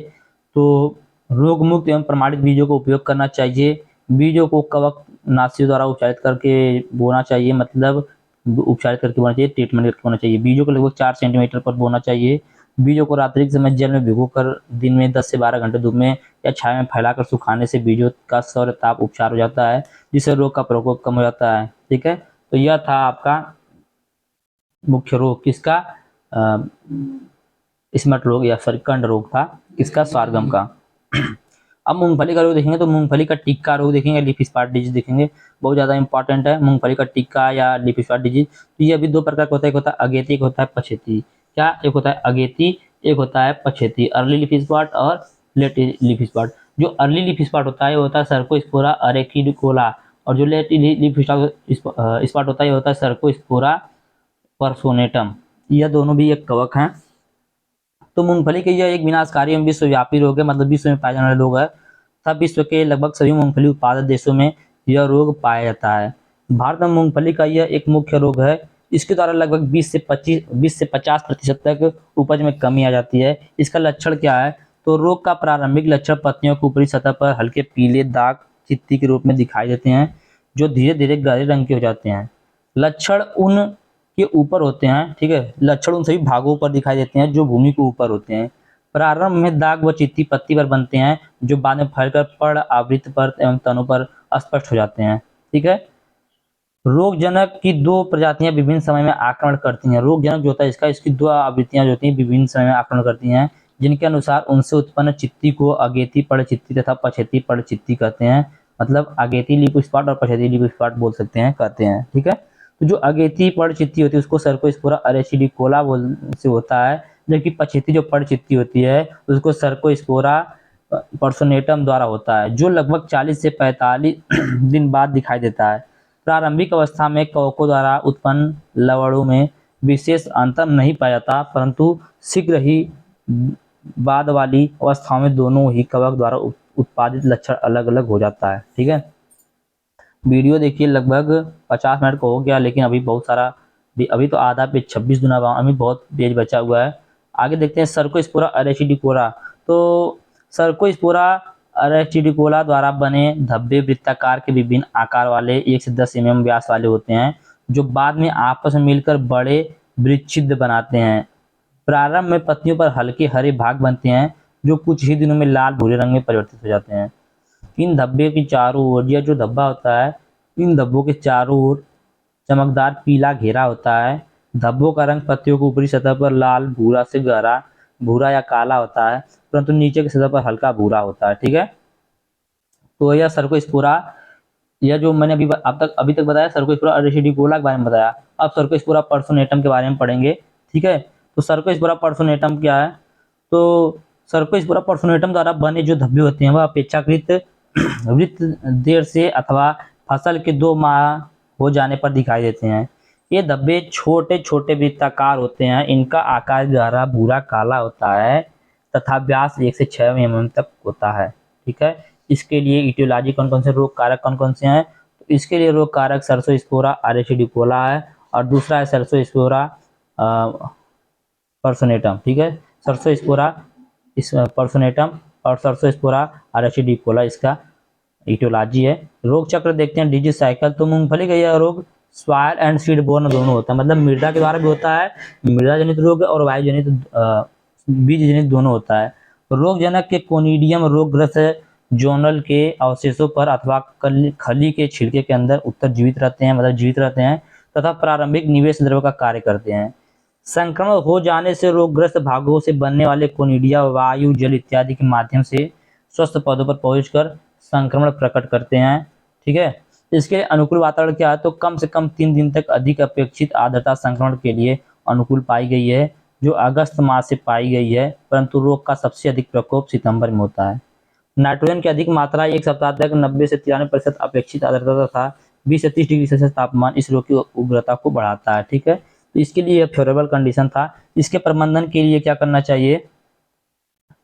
तो रोग मुक्त एवं प्रमाणित बीजों का उपयोग करना चाहिए। बीजों को कवक नाशियों द्वारा उपचारित करके बोना चाहिए, मतलब उपचारित करके बोना चाहिए, ट्रीटमेंट करके बोना चाहिए। बीजों को लगभग 4 सेंटीमीटर पर बोना चाहिए। बीजों को रात्रि के समय जल में भिगोकर दिन में 10 से 12 घंटे धूप में या छाया में फैलाकर सुखाने से बीजों का सौर ताप उपचार हो जाता है, जिससे रोग का प्रकोप कम हो जाता है। ठीक है, तो यह था आपका मुख्य रोग किसका? स्मट रोग या सॉरी कंड रोग था। किसका? स्वारगम का। अब मूंगफली का रोग देखेंगे तो मूंगफली का टिक्का रोग देखेंगे, लीफ स्पॉट डिजीज देखेंगे, बहुत ज़्यादा इंपॉर्टेंट है मूंगफली का टिक्का या लीफ स्पॉट डिजीज। तो ये अभी दो प्रकार का होता है, एक होता है अगेती, एक होता है पछेती। क्या? एक होता है अगेती, एक होता है पछेती, अर्ली लीफ स्पॉट और लेट लीफ स्पॉट। जो अर्ली लीफ स्पॉट होता है वो होता है सर्कोस्पोरा अरेकिडिकोला, और जो लेट लीफ स्पॉट होता है ये होता है सर्कोस्पोरा पर्सोनेटम। यह दोनों भी एक कवक हैं। तो मूंगफली के यह एक विनाशकारी एवं विश्वव्यापी रोग है, मतलब विश्व में पाया जाने वाला रोग है। तब विश्व के लगभग सभी मूंगफली उत्पादक देशों में यह रोग पाया जाता है। भारत में मूंगफली का यह एक मुख्य रोग है। इसके द्वारा लगभग 20 से 50% तक उपज में कमी आ जाती है। इसका लक्षण क्या है? तो रोग का प्रारंभिक लक्षण पत्तियों की ऊपरी सतह पर हल्के पीले दाग चित्ती के रूप में दिखाई देते हैं, जो धीरे धीरे गहरे रंग के हो जाते हैं। लक्षण उन के ऊपर होते हैं, ठीक है, लक्षण उन सभी भागों पर दिखाई देते हैं जो भूमि के ऊपर होते हैं। प्रारंभ में दाग व चित्ती पत्ती पर बनते हैं, जो बाद में फैलकर पर्ण आवृत परत एवं तनों पर स्पष्ट हो जाते हैं। ठीक है। रोगजनक की दो प्रजातियां विभिन्न समय में आक्रमण करती हैं। रोगजनक जो होता है इसका, इसकी दो आवृत्तियां जो होती हैं विभिन्न समय में आक्रमण करती हैं, जिनके अनुसार उनसे उत्पन्न चित्ती को अगेती पर्ण चित्ती तथा पछेती पर्ण चित्ती कहते हैं। मतलब अगेती लीफ स्पॉट और पछेती लीफ स्पॉट बोल सकते हैं, कहते हैं। ठीक है। तो जो अगेती पर्ण चित्ती होती है उसको सर्कोस्पोरा अरेसिडिकोला बोल से होता है, जबकि पछेती जो पर्ण चित्ती होती है उसको सर्कोस्पोरा पर्सोनेटम द्वारा होता है, जो लगभग 40 से 45 दिन बाद दिखाई देता है। प्रारंभिक अवस्था में कवकों द्वारा उत्पन्न लवणों में विशेष अंतर नहीं पाया जाता, परंतु शीघ्र ही बाद वाली अवस्थाओं में दोनों ही कवक द्वारा उत्पादित लक्षण अलग अलग हो जाता है। ठीक है। वीडियो देखिए, लगभग 50 मिनट का हो गया, लेकिन अभी बहुत सारा, अभी तो आधा पेज 26 गुना अभी बहुत पेज बचा हुआ है। आगे देखते हैं सर्कोस्पोरा अरेसिडिकोला। तो सर्कोस्पोरा अरेसिडिकोला द्वारा बने धब्बे वृत्ताकार के विभिन्न आकार वाले 1 से 10 mm व्यास वाले होते हैं, जो बाद में आपस में मिलकर बड़े वृच्छिद्र बनाते हैं। प्रारंभ में पत्तियों पर हल्के हरे भाग बनते हैं, जो कुछ ही दिनों में लाल भूरे रंग में परिवर्तित हो जाते हैं। इन धब्बे की चारों ओर, यह जो धब्बा होता है, इन धब्बों के चारों ओर चमकदार पीला घेरा होता है। धब्बों का रंग पत्तियों की ऊपरी सतह पर लाल भूरा से गहरा भूरा या काला होता है, परंतु नीचे की सतह पर हल्का भूरा होता है। ठीक है। तो यह सर्कोस्पोरा, यह जो मैंने अभी तक बताया सर्कोस्पोरा अरेसिडिकोला के बारे में बताया। अब सर्कोस्पोरा पर्सोनेटम के बारे में पढ़ेंगे। ठीक है। तो सर्कोस्पोरा पर्सोनेटम क्या है? तो सर्कोस्पोरा पर्सोनेटम द्वारा बने जो धब्बे होते हैं वह अपेक्षाकृत वृत्त देर से अथवा फसल के 2 माह हो जाने पर दिखाई देते हैं। ये धब्बे छोटे छोटे वृत्ताकार होते हैं। इनका आकार गहरा भूरा काला होता है तथा व्यास 1 से 6 mm तक होता है। ठीक है। इसके लिए इटियोलॉजी कौन कौन से रोग कारक कौन कौन से हैं? तो इसके लिए रोग कारक सर्कोस्पोरा अरेसिडिकोला है और दूसरा है सर्कोस्पोरा पर्सोनेटम। ठीक है। सर्कोस्पोरा इस पर्सोनेटम और सर्कोस्पोरा अरेसिडिकोला इसका इटियोलॉजी है। रोग चक्र देखते हैं, डिजीज साइकिल। तो मूंगफली का यह रोग सॉइल एंड सीड बोर्न दोनों होता है, मतलब मृदा के द्वारा भी होता है, मृदा जनित रोग और वायु जनित बीज जनित दोनों होता है। रोग जनक के कोनिडियम रोगग्रस्त जोनल के अवशेषों पर अथवा खली के छिलके के अंदर उत्तर जीवित रहते हैं, मतलब जीवित रहते हैं तथा प्रारंभिक निवेश द्रव्य का कार्य करते हैं। संक्रमण हो जाने से रोगग्रस्त भागों से बनने वाले कोनिडिया वायु जल इत्यादि के माध्यम से स्वस्थ पौधों पर पहुंचकर संक्रमण प्रकट करते हैं। ठीक है। इसके लिए अनुकूल वातावरण क्या है? तो कम से कम 3 दिन तक अधिक अपेक्षित आर्द्रता संक्रमण के लिए अनुकूल पाई गई है, जो अगस्त माह से पाई गई है, परंतु रोग का सबसे अधिक प्रकोप सितंबर में होता है। नाइट्रोजन की अधिक मात्रा एक सप्ताह तक 90 से 93% अपेक्षित आर्द्रता तथा 20 से 30 डिग्री सेल्सियस तापमान इस रोग की उग्रता को बढ़ाता है। ठीक है। तो इसके लिए फेवरेबल कंडीशन था। इसके प्रबंधन के लिए क्या करना चाहिए?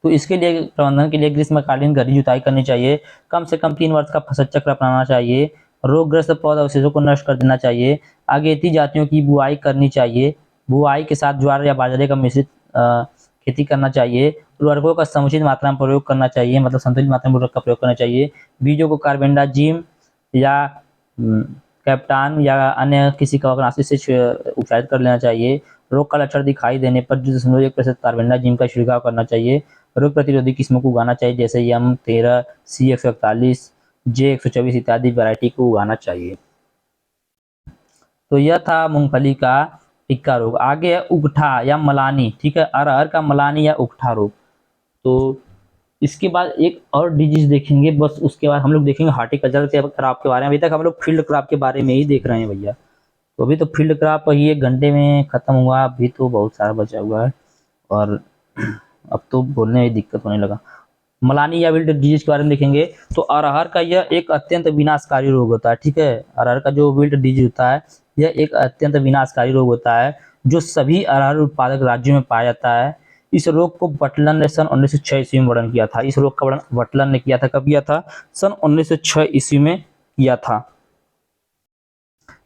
तो इसके लिए प्रबंधन के लिए ग्रीष्मकालीन गहरी जुताई करनी चाहिए, कम से कम 3 वर्ष का फसल चक्र अपनाना चाहिए, रोगग्रस्त पौधा अवशेषों को नष्ट कर देना चाहिए, अगेती जातियों की बुआई करनी चाहिए, बुआई के साथ ज्वार या बाजरे का मिश्रित खेती करना चाहिए, उर्वरकों का समुचित मात्रा में प्रयोग करना चाहिए, मतलब संतुलित मात्रा में उर्वरक का प्रयोग करना चाहिए, बीजों को कार्बेंडाजिम या कैप्टान या अन्य किसी कवकनाशी से उपचारित कर लेना चाहिए। रोग का लक्षण दिखाई देने पर 0.1% कार्बेंडाजिम का छिड़काव करना चाहिए। रोग प्रतिरोधी किस्मों को उगाना चाहिए, जैसे M13, C141, J124 इत्यादि वैरायटी को उगाना चाहिए। तो यह था मूंगफली का टिक्का रोग। आगे है उकठा या मलानी। ठीक है। अरहर का मलानी या उकठा रोग। तो इसके बाद एक और डिजीज देखेंगे, बस उसके बाद हम लोग देखेंगे हार्टिकल्चर के क्रॉप के बारे में। अभी तक हम लोग फील्ड क्रॉप के बारे में ही देख रहे हैं भैया। तो अभी तो फील्ड क्रॉप ही 1 घंटे में खत्म हुआ, अभी तो बहुत सारा बचा हुआ है और अब तो बोलने में दिक्कत होने लगा। मलानी या विल्ट डिजीज के बारे में देखेंगे। तो अरहर का यह एक अत्यंत विनाशकारी रोग होता है। ठीक है। अरहर का जो विल्ट डिजीज होता है यह एक अत्यंत विनाशकारी रोग होता है, जो सभी अरहर उत्पादक राज्यों में पाया जाता है। इस रोग को बटलन ने सन 1906 ईस्वी में वर्णन किया था। इस रोग का वर्णन बटलन ने किया था। कब किया था? सन 1906 ईस्वी में किया था।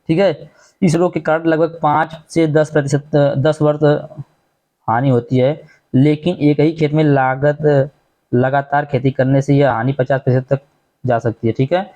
ठीक है। इस रोग के कारण लगभग 5 से 10% 10 वर्ष हानि होती है, लेकिन एक ही खेत में लागत लगातार खेती करने से यह हानि 50% तक जा सकती है। ठीक है,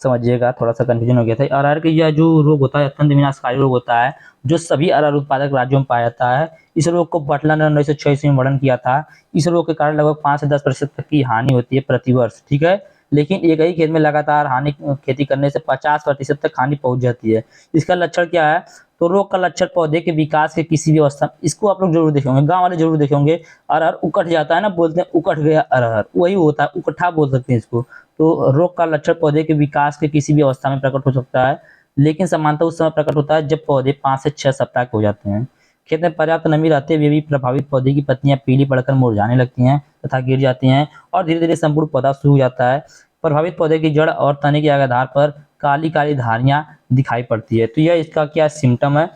समझिएगा, थोड़ा सा कंफ्यूजन हो गया था। अरहर का यह जो रोग होता है अत्यंत विनाशकारी रोग होता है, जो सभी अरहर उत्पादक राज्यों में पाया जाता है। इस रोग को बटलर ने 1906 में वर्णन किया था। इस रोग के कारण लगभग 5 से 10% तक की हानि होती है प्रति वर्ष। ठीक है, लेकिन एक ही खेत में लगातार हानि खेती करने से 50% तक हानि पहुंच जाती है। इसका लक्षण क्या है? तो रोग का लक्षण पौधे के विकास के किसी भी अवस्था, इसको आप लोग जरूर देखे होंगे, गांव वाले जरूर देखे होंगे। अरहर उकट जाता है ना, बोलते हैं उकट गया अरहर, वही होता है, उकठा बोल सकते हैं इसको। तो रोग का लक्षण पौधे के विकास के किसी भी अवस्था में प्रकट हो सकता है, लेकिन सामान्यतः उस समय प्रकट होता है जब पौधे 5 से 6 सप्ताह के हो जाते हैं। खेत में पर्याप्त नमी रहते हुए भी प्रभावित पौधे की पत्तियां पीली पड़कर मुरझाने लगती हैं तथा गिर जाती हैं, और धीरे धीरे संपूर्ण पौधा सूख जाता है। प्रभावित पौधे की जड़ और तने के आधार पर काली काली धारियां दिखाई पड़ती है। तो यह इसका क्या सिम्टम है?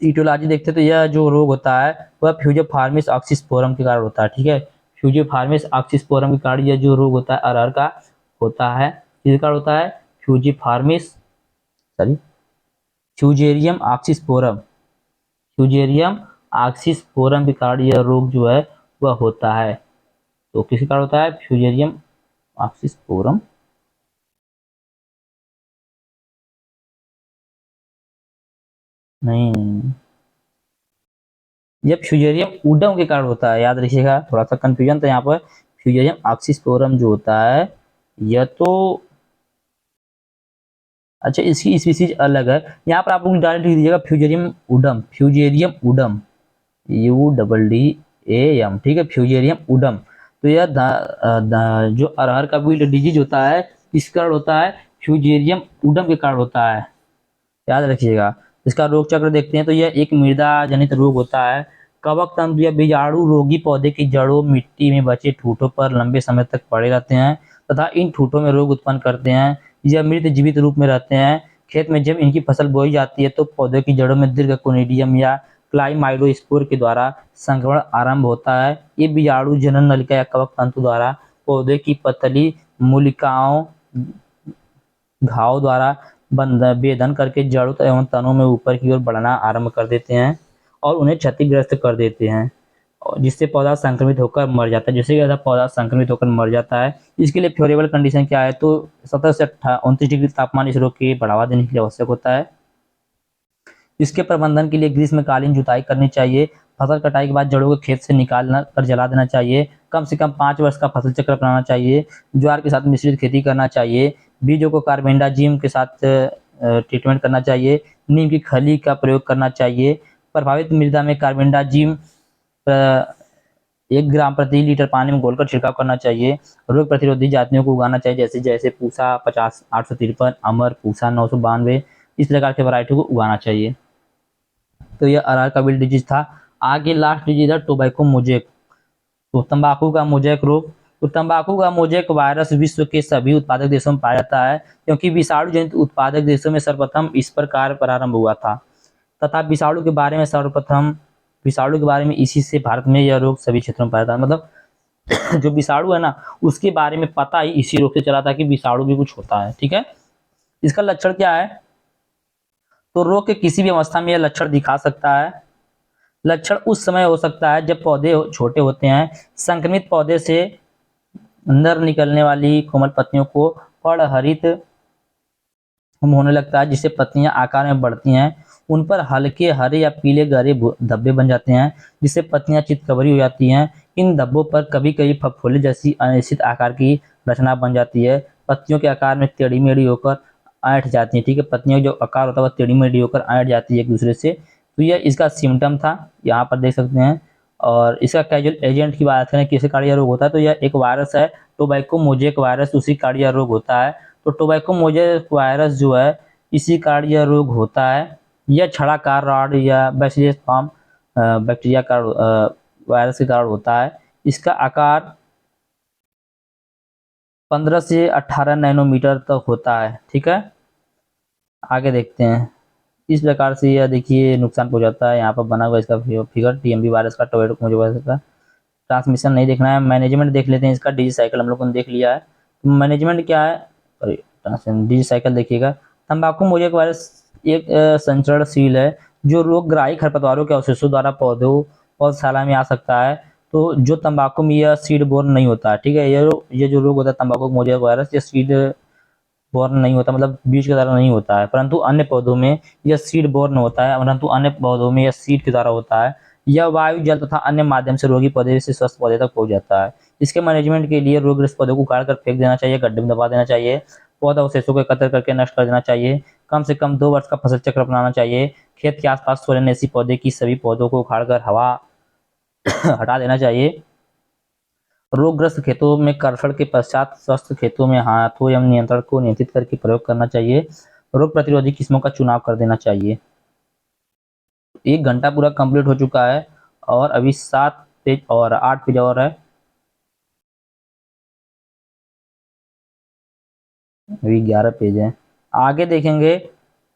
ईटियोलॉजी देखते हैं तो यह जो रोग होता है वह फ्यूजियोफार्मिस ऑक्सीस्पोरम के कारण होता है। ठीक है, फ्यूजियोफार्मिस ऑक्सीस्पोरम के कारण यह जो रोग होता है अरहर का होता है। किसके कारण होता है? Fusiformis sorry Fusarium oxysporum, Fusarium oxysporum के कारण यह रोग जो है वह होता है। तो किसके कारण होता है? Fusarium oxysporum. नहीं, यह फ्यूजेरियम उडम के कारण होता है, याद रखिएगा, थोड़ा सा कंफ्यूजन था यहाँ पर। फ्यूजेरियम ऑक्सीस्पोरम जो होता है यह तो, अच्छा, इसकी स्पीसीज अलग है। यहाँ पर आप लोग डायरेक्ट लिख दीजिएगा फ्यूजेरियम उडम, फ्यूजेरियम उडम, UDDAM। ठीक है, फ्यूजेरियम उडम। तो यह जो अरहर का बीट डिजीज होता है किस कारण होता है? फ्यूजेरियम उडम के कारण होता है, याद रखिएगा। इसका रोग चक्र देखते हैं तो यह एक मृदा जनित रोग होता है। कवक तंतु या बीजाणु रोगी पौधे की जड़ों, मिट्टी में बचे ठूठों पर लंबे समय तक पड़े रहते हैं तथा इन ठूठों में रोग उत्पन्न करते हैं। यह मृत जीवित रूप में रहते हैं। खेत में जब इनकी फसल बोई जाती है तो पौधे की जड़ों में दीर्घ कोनिडियम या क्लाइमाइडोस्पोर के द्वारा संक्रमण आरंभ होता है। ये बीजाणु जनन नलिका या कवक तंतु द्वारा पौधे की पतली मूलिकाओं, घाव द्वारा बेधन करके जड़ों एवं तनों में ऊपर की ओर बढ़ना आरंभ कर देते हैं और उन्हें क्षतिग्रस्त कर देते हैं, जिससे पौधा संक्रमित होकर मर जाता है। जैसे कि पौधा संक्रमित होकर मर जाता है। इसके लिए फेवरेबल कंडीशन क्या है? तो 17 से 29 डिग्री तापमान इस रोग के बढ़ावा देने के लिए आवश्यक होता है। इसके प्रबंधन के लिए ग्रीष्मकालीन जुताई करनी चाहिए। फसल कटाई के बाद जड़ों को खेत से निकालना कर जला देना चाहिए। कम से कम 5 वर्ष का फसल चक्र अपनाना चाहिए। ज्वार के साथ मिश्रित खेती करना चाहिए। बीजों को कार्बेंडाजिम के साथ ट्रीटमेंट करना चाहिए। नीम की खली का प्रयोग करना चाहिए। प्रभावित मृदा में कार्बेंडाजिम 1 ग्राम प्रति लीटर पानी में घोलकर छिड़काव करना चाहिए। रोग प्रतिरोधी जातियों को उगाना चाहिए, जैसे जैसे पूसा 50 853, अमर, पूसा 992, इस प्रकार के वैरायटी को उगाना चाहिए। तो यह अरहर का विल्ट डिजीज था। आगे लास्ट डिजीज है टोबैको मोजेक, तो तंबाकू का मोजेक रोग। तो तंबाकू का मोजेक वायरस विश्व के सभी उत्पादक देशों में पाया जाता है, क्योंकि विषाणु जनित उत्पादक देशों में सर्वप्रथम इस पर कार्य प्रारंभ हुआ था तथा विषाणु के बारे में इसी से भारत में यह रोग सभी क्षेत्रों में पाया था। मतलब जो विषाणु है ना, उसके बारे में पता ही इसी रोग से चला था कि विषाणु भी कुछ होता है। ठीक है, इसका लक्षण क्या है? तो रोग के किसी भी अवस्था में यह लक्षण दिखा सकता है। लक्षण उस समय हो सकता है जब पौधे छोटे होते हैं। संक्रमित पौधे से अंदर निकलने वाली कोमल पत्तियों को पड़हरित होने लगता है, जिससे पत्तियां आकार में बढ़ती हैं। उन पर हल्के हरे या पीले गहरे धब्बे बन जाते हैं, जिससे पत्तियां चितकबरी हो जाती हैं। इन धब्बों पर कभी कभी फफोले जैसी अनिश्चित आकार की रचना बन जाती है। पत्तियों के आकार में टेढ़ी मेढ़ी होकर ऐंठ जाती है। ठीक है, पत्तियों का जो आकार होता है वह टेढ़ी मेढ़ी होकर ऐंठ जाती है एक दूसरे से। तो यह इसका सिम्टम था, यहाँ पर देख सकते हैं। और इसका कैजुअल एजेंट की बात करें किससे कार्डिया रोग होता है, तो यह एक वायरस है, टोबैको मोजेक वायरस, उसी कार्डिया रोग होता है। तो टोबैको मोजेक वायरस जो है इसी कारण यह रोग होता है। यह छड़ाकार रॉड या बैसिलस फॉर्म बैक्टीरिया का वायरस के कारण होता है। इसका आकार 15 से 18 नैनोमीटर तक होता है। ठीक है, आगे देखते हैं। इस प्रकार से यह देखिए नुकसान पहुंचाता है। यहाँ पर बना हुआ इसका फिगर, TMB वायरस का, टोबैको मोजेक वायरस का। ट्रांसमिशन नहीं देखना है, मैनेजमेंट देख लेते हैं इसका। डिजीज साइकिल हम लोगों ने देख लिया है। मैनेजमेंट क्या है? सॉरी, डिजीज साइकिल देखिएगा। तंबाकू मोजेक वायरस एक संचरणशील है जो रोगग्राही खरपतवारों के अवशेषों द्वारा पौधों पौधशाला में आ सकता है। तो जो तंबाकू में यह सीड बोर्न नहीं होता है, ठीक है। ये जो रोग होता है तंबाकू मोजेक वायरस, ये सीड बोर्न नहीं होता, मतलब बीज के द्वारा नहीं होता है, परंतु अन्य पौधों में यह सीड बोर्न होता है, परंतु अन्य पौधों में यह सीड के द्वारा होता है। यह वायु, जल तथा अन्य माध्यम से रोगी पौधे से स्वस्थ पौधे तक पहुंच जाता है। इसके मैनेजमेंट के लिए रोगग्रस्त पौधों को उखाड़ कर फेंक देना चाहिए, गड्ढे में दबा देना चाहिए, पौधा अवशेषों को एकत्र करके नष्ट कर देना चाहिए। कम से कम 2 वर्ष का फसल चक्र अपनाना चाहिए। खेत के आसपास सोलेनेसी पौधे की सभी पौधों को उखाड़कर हवा हटा देना चाहिए। रोगग्रस्त खेतों में कर्षण के पश्चात स्वस्थ खेतों में हाथों एवं नियंत्रण को नियंत्रित करके प्रयोग करना चाहिए। रोग प्रतिरोधी किस्मों का चुनाव कर देना चाहिए। 1 घंटा पूरा कंप्लीट हो चुका है और अभी 7 पेज और 8 पेज और है। अभी 11 पेज है। आगे देखेंगे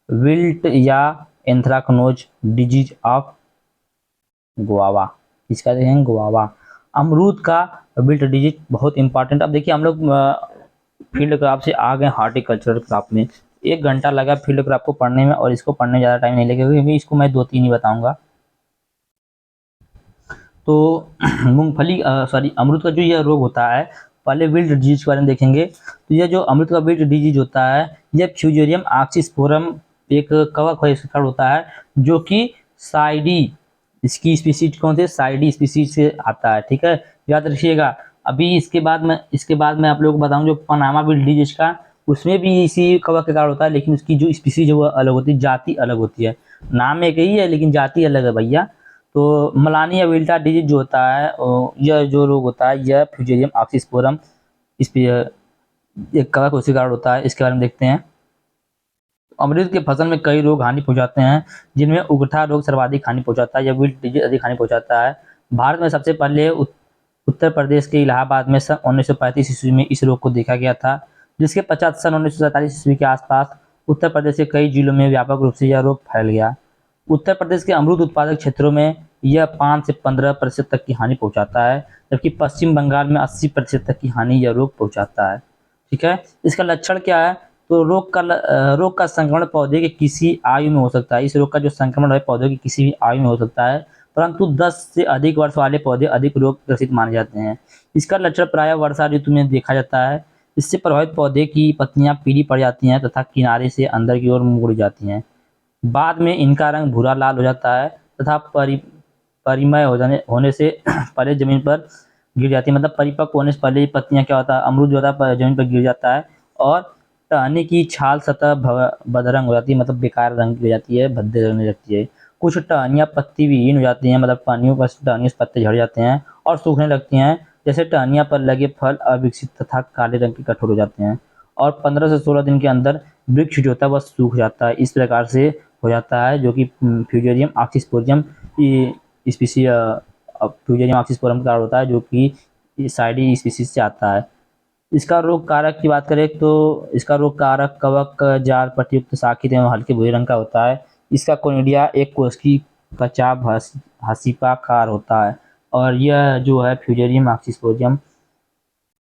विल्ट या एंथ्राकनोज डिजीज ऑफ गुआवा। इसका देखेंगे गुआवा, अमरूद का विल्ट डिजीज बहुत इंपॉर्टेंट। अब देखिए हम लोग फील्ड क्राफ्ट से आ गए हॉर्टिकल्चर क्राफ्ट में। 1 घंटा लगा फील्ड क्राफ्ट को पढ़ने में और इसको पढ़ने ज़्यादा टाइम नहीं लगेगा क्योंकि इसको मैं 2-3 ही बताऊंगा। तो मूंगफली सॉरी अमरूद का जो यह रोग होता है, पहले विल्ट डिजीज के बारे में देखेंगे। तो यह जो अमरूद का विल्ट डिजीज होता है, यह फ्यूजेरियम ऑक्सीस्पोरम एक कवक शिकड़ होता है जो कि साइडी, इसकी स्पीसीज कौन से, साइडी स्पीसीज से आता है, ठीक है। याद रखिएगा। अभी इसके बाद मैं आप लोगों को बताऊं जो पनामा विल्ट डिजीज का, उसमें भी इसी कवक के कारण होता है, लेकिन उसकी जो स्पीसीज है वो अलग होती है, जाति अलग होती है। नाम एक ही है लेकिन जाति अलग है भैया। तो मलानी या विल्टा डिजीज जो होता है, यह जो रोग होता है यह फ्यूजेरियम ऑक्सीस्पोरम इस पे एक कवक उसी कारण होता है। इसके बारे में देखते हैं। अमरूद की फसल में कई रोग हानि पहुंचाते हैं, जिनमें उगठा रोग सर्वाधिक हानि पहुंचाता है। यह विल्ट डिजीज अधिक हानि पहुंचाता है। भारत में सबसे पहले उत्तर प्रदेश के इलाहाबाद में सन 1935 ईस्वी में इस रोग को देखा गया था, जिसके पश्चात सन 1947 ईस्वी के आसपास उत्तर प्रदेश के कई जिलों में व्यापक रूप से यह रोग फैल गया। उत्तर प्रदेश के अमरूद उत्पादक क्षेत्रों में यह 5 से 15% तक की हानि पहुंचाता है, जबकि पश्चिम बंगाल में 80% तक की हानि यह रोग पहुंचाता है, ठीक है। इसका लक्षण क्या है? तो रोग का संक्रमण पौधे के किसी आयु में हो सकता है। इस रोग का जो संक्रमण है पौधे की किसी भी आयु में हो सकता है, परंतु 10 से अधिक वर्ष वाले पौधे अधिक रोग ग्रसित माने जाते हैं। इसका लक्षण प्रायः वर्षा ऋतु में देखा जाता है। इससे प्रभावित पौधे की पत्तियां पीली पड़ जाती हैं तथा किनारे से अंदर की ओर मुड़ जाती हैं। बाद में इनका रंग भूरा लाल हो जाता है तथा परिमय होने से पहले जमीन पर गिर जाती है। मतलब परिपक्व होने से पहले पत्तियां क्या होता है, अमरूद जो होता है जमीन पर गिर जाता है और टहनी की छाल सतह बदरंग हो जाती है, मतलब बेकार रंग की हो जाती है, भद्दे लगने लगती है। कुछ टहनियाँ पत्ती विहीन हो जाती हैं, मतलब टहनियों पर टहनियों से पत्ते झड़ जाते हैं और सूखने लगती हैं। जैसे टहनियाँ पर लगे फल अविकसित तथा काले रंग के कठोर हो जाते हैं और 15 से 16 दिन के अंदर वृक्ष जो होता है वह सूख जाता है। इस प्रकार से हो जाता है, जो कि फ्यूजेरियम ऑक्सीस्पोरियम स्पीसी फ्यूजेरियम ऑक्सीस्पोरम का होता है, जो कि साइडी स्पीसीज से आता है। इसका रोग कारक की बात करें तो इसका रोग कारक कवक जार पट्टीयुक्त शाखित एवं हल्के भूरे रंग का होता है। इसका कोनिडिया एक कोशिकी कचाव हसीपाकार होता है और यह जो है फ्यूजेरियम ऑक्सीस्पोरियम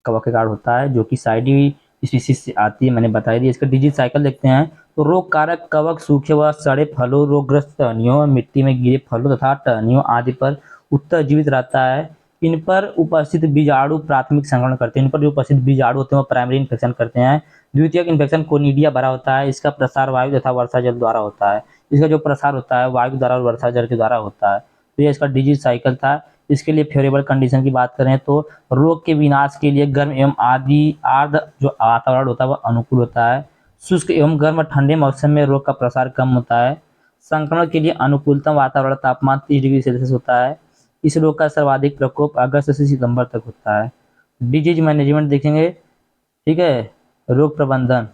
कवक के कारण होता है, जो कि साइडी स्पीसीज से आती है, मैंने बताई दी। इसका डिजीज साइकिल देखते हैं। तो रोग कारक कवक सूखे व सड़े फलों, रोगग्रस्त टहनियों, मिट्टी में गिरे फलों तथा टहनियों आदि पर उत्तर जीवित रहता है। इन पर उपस्थित बीजाणु प्राथमिक संक्रमण करते हैं। इन पर जो उपस्थित बीजाणु होते हैं वो प्राइमरी इन्फेक्शन करते हैं। द्वितीयक इन्फेक्शन कोनिडिया भरा होता है। इसका प्रसार वायु तथा वर्षा जल द्वारा होता है। इसका जो प्रसार होता है वायु द्वारा और वर्षा जल के द्वारा होता है। तो ये इसका डिजीज साइकिल था। इसके लिए फेवरेबल कंडीशन की बात करें तो रोग के विनाश के लिए गर्म एवं आर्द्र जो वातावरण होता है वह अनुकूल होता है। शुष्क एवं गर्म और ठंडे मौसम में रोग का प्रसार कम होता है। संक्रमण के लिए अनुकूलतम वातावरण तापमान 30 डिग्री सेल्सियस होता है। इस रोग का सर्वाधिक प्रकोप अगस्त से सितंबर तक होता है। डिजीज मैनेजमेंट देखेंगे, ठीक है। रोग प्रबंधन,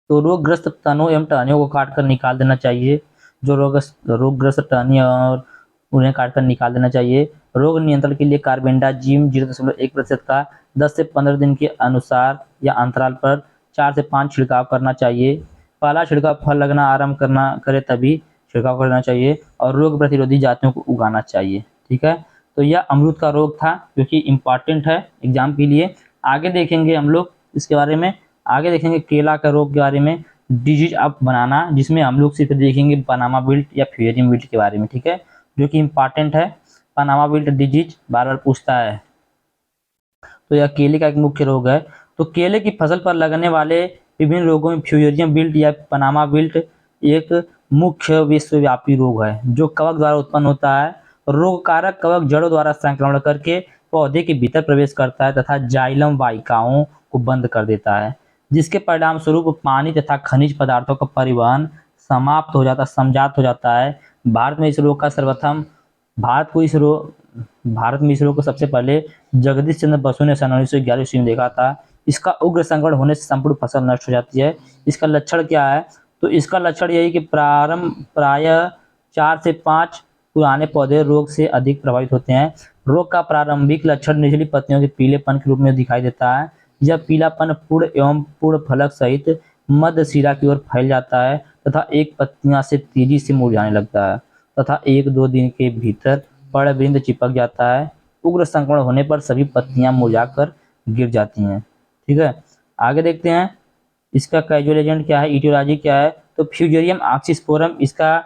तो रोगग्रस्त तनों एवं टहनियों को काट कर निकाल देना चाहिए। जो रोगग्रस्त टहनी और उन्हें काट कर निकाल देना चाहिए। रोग नियंत्रण के लिए कार्बेंडाजिम 0.1% का 10 से 15 दिन के अनुसार या अंतराल पर 4 से 5 छिड़काव करना चाहिए। पहला छिड़काव फल लगना आरंभ करे तभी छिड़काव करना चाहिए और रोग प्रतिरोधी जातियों को उगाना चाहिए, ठीक है। तो यह अमरूद का रोग था जो कि इम्पॉर्टेंट है एग्जाम के लिए। आगे देखेंगे हम लोग इसके बारे में। आगे देखेंगे केला का रोग के बारे में। डिजीज आप बनाना, जिसमें हम लोग सिर्फ देखेंगे पनामा विल्ट या फ्यूजेरियम विल्ट के बारे में, ठीक है, जो कि इम्पॉर्टेंट है। पनामा विल्ट डिजीज बार बार पूछता है। तो यह केले का एक मुख्य रोग है। तो केले की फसल पर लगने वाले विभिन्न रोगों में फ्यूजेरियम विल्ट या पनामा विल्ट एक मुख्य विश्वव्यापी रोग है, जो कवक द्वारा उत्पन्न होता है। रोग कारक कवक जड़ों द्वारा संक्रमण करके पौधे के भीतर प्रवेश करता है तथा जाइलम वाहिकाओं को बंद कर देता है, जिसके परिणाम स्वरूप पानी तथा खनिज पदार्थों का परिवहन समजात हो जाता है। भारत में इस रोग का सर्वप्रथम भारत को इस रोग भारत में इस रोग को सबसे पहले जगदीश चंद्र बसु ने सन 1911 ईस्वी में देखा था। इसका उग्र संकट होने से संपूर्ण फसल नष्ट हो जाती है। इसका लक्षण क्या है? तो इसका लक्षण यही कि प्रायः 4 से 5 पुराने पौधे रोग से अधिक प्रभावित होते हैं। रोग का प्रारंभिक लक्षण निचली पत्तियों के पीलेपन के रूप में दिखाई देता है। यह पीलापन पूर्ण एवं पूर्ण फलक सहित मध्य सिरा की ओर फैल जाता है तथा एक पत्तियां से तेजी से मुरझाने लगता है तथा 1-2 दिन के भीतर पड़वृंद चिपक जाता है। उग्र संक्रमण होने पर सभी पत्तियां मुरझाकर गिर जाती हैं। ठीक है, आगे देखते हैं इसका कैजुअल एजेंट क्या है, इटियोलॉजी क्या है। तो फ्यूजेरियम ऑक्सीस्पोरम इसका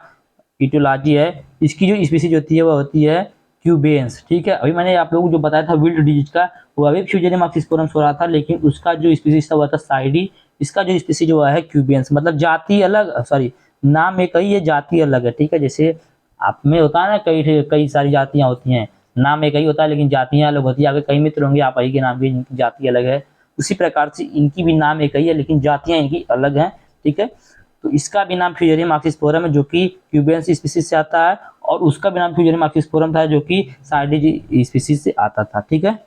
इटियोलॉजी है। इसकी जो स्पीसीज होती है वह होती है क्यूबेंस। ठीक है, अभी मैंने आप लोगों को जो बताया था विल्ट डिजीज का, वो अभी फ्यूजेरियम ऑक्सीस्पोरम हो रहा था, लेकिन उसका जो स्पीसीज था वह था साइडी। इसका जो स्पीसीज हुआ है क्यूबेंस, मतलब जाति अलग, सॉरी नाम एक ही है, जाति अलग है। ठीक है, जैसे आप में होता है ना, कई कई सारी जातियां होती हैं, नाम एक ही होता है लेकिन जातियां अलग होती है। आपके कई मित्र होंगे आप ही के नाम की, इनकी जाति अलग है, उसी प्रकार से इनकी भी नाम एक ही है लेकिन जातियां इनकी अलग हैं। ठीक है, तो इसका भी नाम फ्यूजेरियम ऑक्सीस्पोरम है जो कि क्यूबेंस स्पीसीज से आता है, और उसका भी नाम फ्यूजेरियम ऑक्सीस्पोरम था जो कि साइडी स्पीसीज से आता था। ठीक है,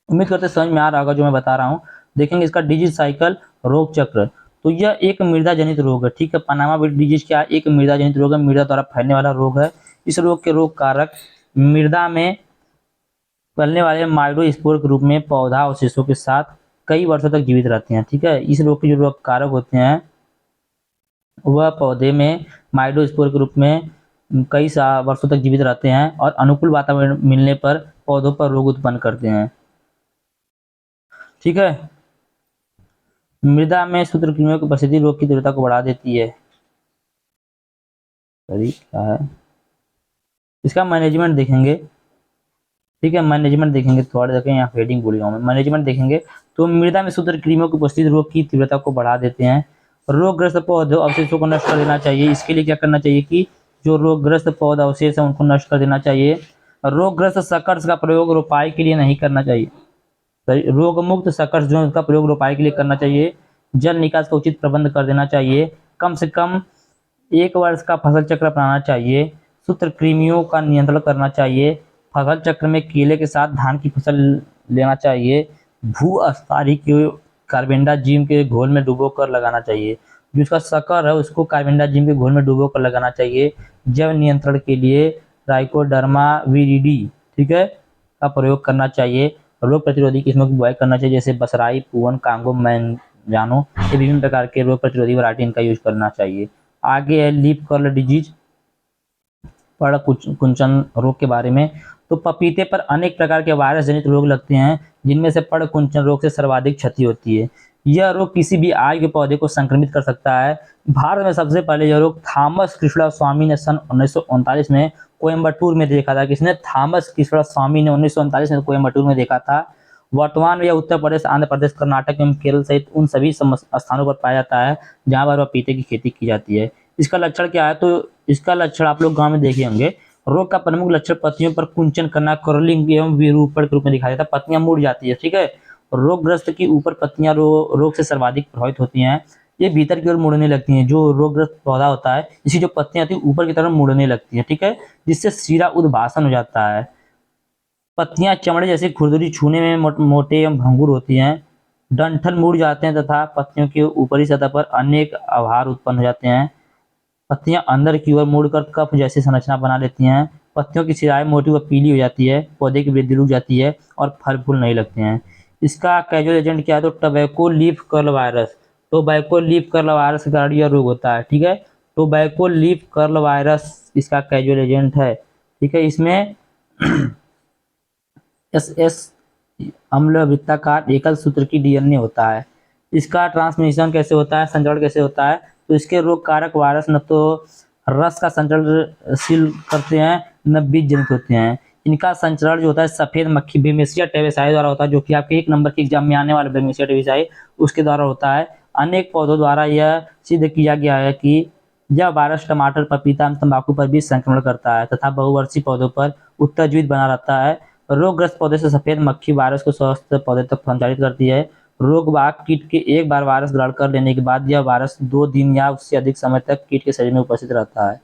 उम्मीद करते समझ में आ रहा होगा जो मैं बता रहा हूँ। देखेंगे इसका डिजीज साइकिल, रोग चक्र। तो यह एक मृदा जनित रोग है। ठीक है, पनामा विल्ट डिजीज क्या है? एक मृदा जनित रोग है, मृदा द्वारा फैलने वाला रोग है। इस रोग के रोग कारक मृदा में फैलने वाले माइक्रोस्पोर के रूप में पौधा अवशेषों के साथ कई वर्षों तक जीवित रहते हैं। ठीक है, इस रोग के जो रोग कारक होते हैं वह पौधे में माइक्रोस्पोर के रूप में कई वर्षों तक जीवित रहते हैं और अनुकूल वातावरण मिलने पर पौधों पर रोग उत्पन्न करते हैं। ठीक है, मृदा में सूत्रकृमियों की उपस्थिति रोग की तीव्रता को बढ़ा देती है। सही क्या है? इसका मैनेजमेंट देखेंगे। ठीक है, मैनेजमेंट देखेंगे, थोड़ा देखें यहाँ हेडिंग भूल गया मैं, मैनेजमेंट देखेंगे। तो मृदा में सूत्रकृमियों की उपस्थिति रोग की तीव्रता को बढ़ा देते हैं। रोगग्रस्त पौधे अवशेषों को नष्ट कर देना चाहिए। इसके लिए क्या करना चाहिए कि जो रोगग्रस्त पौधा अवशेष है उनको नष्ट कर देना चाहिए। रोगग्रस्त सकर्स का प्रयोग रोपाई के लिए नहीं करना चाहिए। रोग मुक्त सकर्स जो है उसका प्रयोग रोपाई के लिए करना चाहिए। जल निकास का उचित प्रबंध कर देना चाहिए। कम से कम 1 वर्ष का फसल चक्र अपनाना चाहिए। सूत्रकृमियों का नियंत्रण करना चाहिए। फसल चक्र में केले के साथ धान की फसल लेना चाहिए। भू अस्तारी के कार्बेंडाजिम के घोल में डुबो कर लगाना चाहिए। जो उसका शक्कर है उसको कार्बेंडाजिम के घोल में डुबो कर लगाना चाहिए। जैव नियंत्रण के लिए ट्राइकोडर्मा विरिडी, ठीक है, का प्रयोग करना चाहिए। रोग प्रतिरोधी किस्मों की बुआई करना चाहिए, जैसे बसराई, पुवन, कांगो, मैंजानो, ये विभिन्न प्रकार के रोग प्रतिरोधी वैरायटी इनका यूज करना चाहिए। आगे है लीफ कर्ल डिजीज, पड़ कुंचन रोग के बारे में। तो पपीते पर अनेक प्रकार के वायरस जनित रोग लगते हैं, जिनमें से पड़ कुंचन रोग से सर्वाधिक क्षति होती है। यह रोग किसी भी आय के पौधे को संक्रमित कर सकता है। भारत में सबसे पहले यह रोग थॉमस कृष्णा स्वामी ने सन 1939 में कोयम्बटूर में देखा था। किसने? थॉमस कृष्णा स्वामी ने 1939 में कोयम्बटूर में देखा था। वर्तमान में यह उत्तर प्रदेश, आंध्र प्रदेश, कर्नाटक एवं केरल सहित उन सभी स्थानों पर पाया जाता है जहां पर पपीते की खेती की जाती है। इसका लक्षण क्या है? तो इसका लक्षण आप लोग गांव में देखे होंगे। रोग का प्रमुख लक्षण पत्तियों पर कुंचन करना, कर्लिंग एवं विरूपण के रूप में दिखाई देता है। पत्तियां मुड़ जाती है। ठीक है, रोगग्रस्त की ऊपर पत्तियां रोग से सर्वाधिक प्रभावित होती हैं। ये भीतर की ओर मुड़ने लगती हैं। जो रोगग्रस्त पौधा होता है इसकी जो पत्तियां होती है ऊपर की तरफ मुड़ने लगती है। ठीक है, जिससे शीरा उद्भासन हो जाता है। पत्तियां चमड़े जैसी खुरदरी छूने में मोटे एवं भंगुर होती हैं। डंठल मुड़ जाते हैं तथा पत्तियों की ऊपरी सतह पर अनेक आभार उत्पन्न हो जाते हैं। पत्तियां अंदर की ओर मुड़कर कफ जैसी संरचना बना लेती हैं। पत्तियों की सिराएं मोटी व पीली हो जाती है। पौधे की वृद्धि रुक जाती है और फल फूल नहीं लगते हैं। इसका कैजुअल एजेंट क्या है? तो tobacco leaf curl virus. Tobacco leaf curl virus के कारण यह रोग होता है। ठीक है, टोबैको लीफ कर्ल वायरस इसका कैजुअल एजेंट है। ठीक है, इसमें एस एस अम्ल वृत्ताकार एकल सूत्र की डीएनए होता है। इसका ट्रांसमिशन कैसे होता है, संचरण कैसे होता है, तो इसके रोग कारक वायरस न तो रस का संचरणशील करते हैं न बीज जनित होते हैं। इनका संचरण जो होता है सफेद मक्खी बेमेसिया टेबेसाई द्वारा होता है, जो कि आपके 1 नंबर के एग्जाम में आने वाले बेमेसिया टेबेसाई उसके द्वारा होता है। अनेक पौधों द्वारा यह सिद्ध किया गया है कि यह वायरस टमाटर, पपीता एवं तंबाकू पर भी संक्रमण करता है तथा बहुवर्षीय पौधों पर उत्तरजीवित बना रहता है। रोगग्रस्त पौधे से सफेद मक्खी वायरस को स्वस्थ पौधे तक संचारित करती है। रोगवाहक कीट के एक बार वायरस ग्रहण कर लेने के बाद यह वायरस 2 दिन या उससे अधिक समय तक कीट के शरीर में उपस्थित रहता है।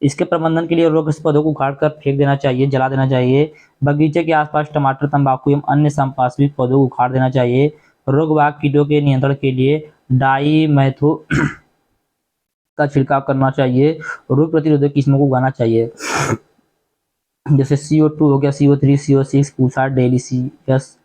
इसके प्रबंधन के लिए रोगग्रस्त पौधों को उखाड़ कर फेंक देना चाहिए, जला देना चाहिए। बगीचे के आसपास टमाटर, तंबाकू एवं अन्य संपार्श्विक पौधों को उखाड़ देना चाहिए। रोगवाहक कीटों के नियंत्रण के लिए डाईमेथो का छिड़काव करना चाहिए। रोग प्रतिरोधक किस्मों को उगाना चाहिए, जैसे CO2 हो गया, CO3, CO6, Pusa delicious,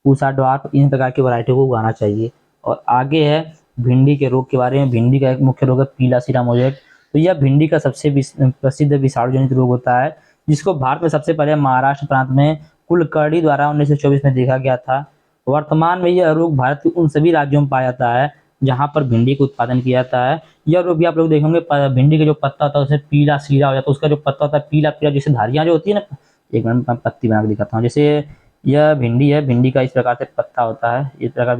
Pusa dwarf, इन प्रकार की वैरायटी को उगाना चाहिए। और आगे है भिंडी के रोग के बारे में। भिंडी का एक मुख्य रोग है पीला सीरा मोजेक। तो यह भिंडी का सबसे प्रसिद्ध विषाणु जनित रोग होता है, जिसको भारत में सबसे पहले महाराष्ट्र प्रांत में कुलकर्णी द्वारा 1924 में देखा गया था। वर्तमान में यह रोग भारत के उन सभी राज्यों में पाया जाता है जहां पर भिंडी का उत्पादन किया जाता है। यह रोग भी आप लोग देखेंगे, भिंडी का जो पत्ता होता है उसे पीला सीरा हो जाता है, उसका जो पत्ता होता है पीला पीला, जैसे धारियां जो होती है ना, एक मिनट मैं पत्ती बना के दिखाता हूँ। जैसे यह भिंडी है, भिंडी का इस प्रकार से पत्ता होता है, इस प्रकार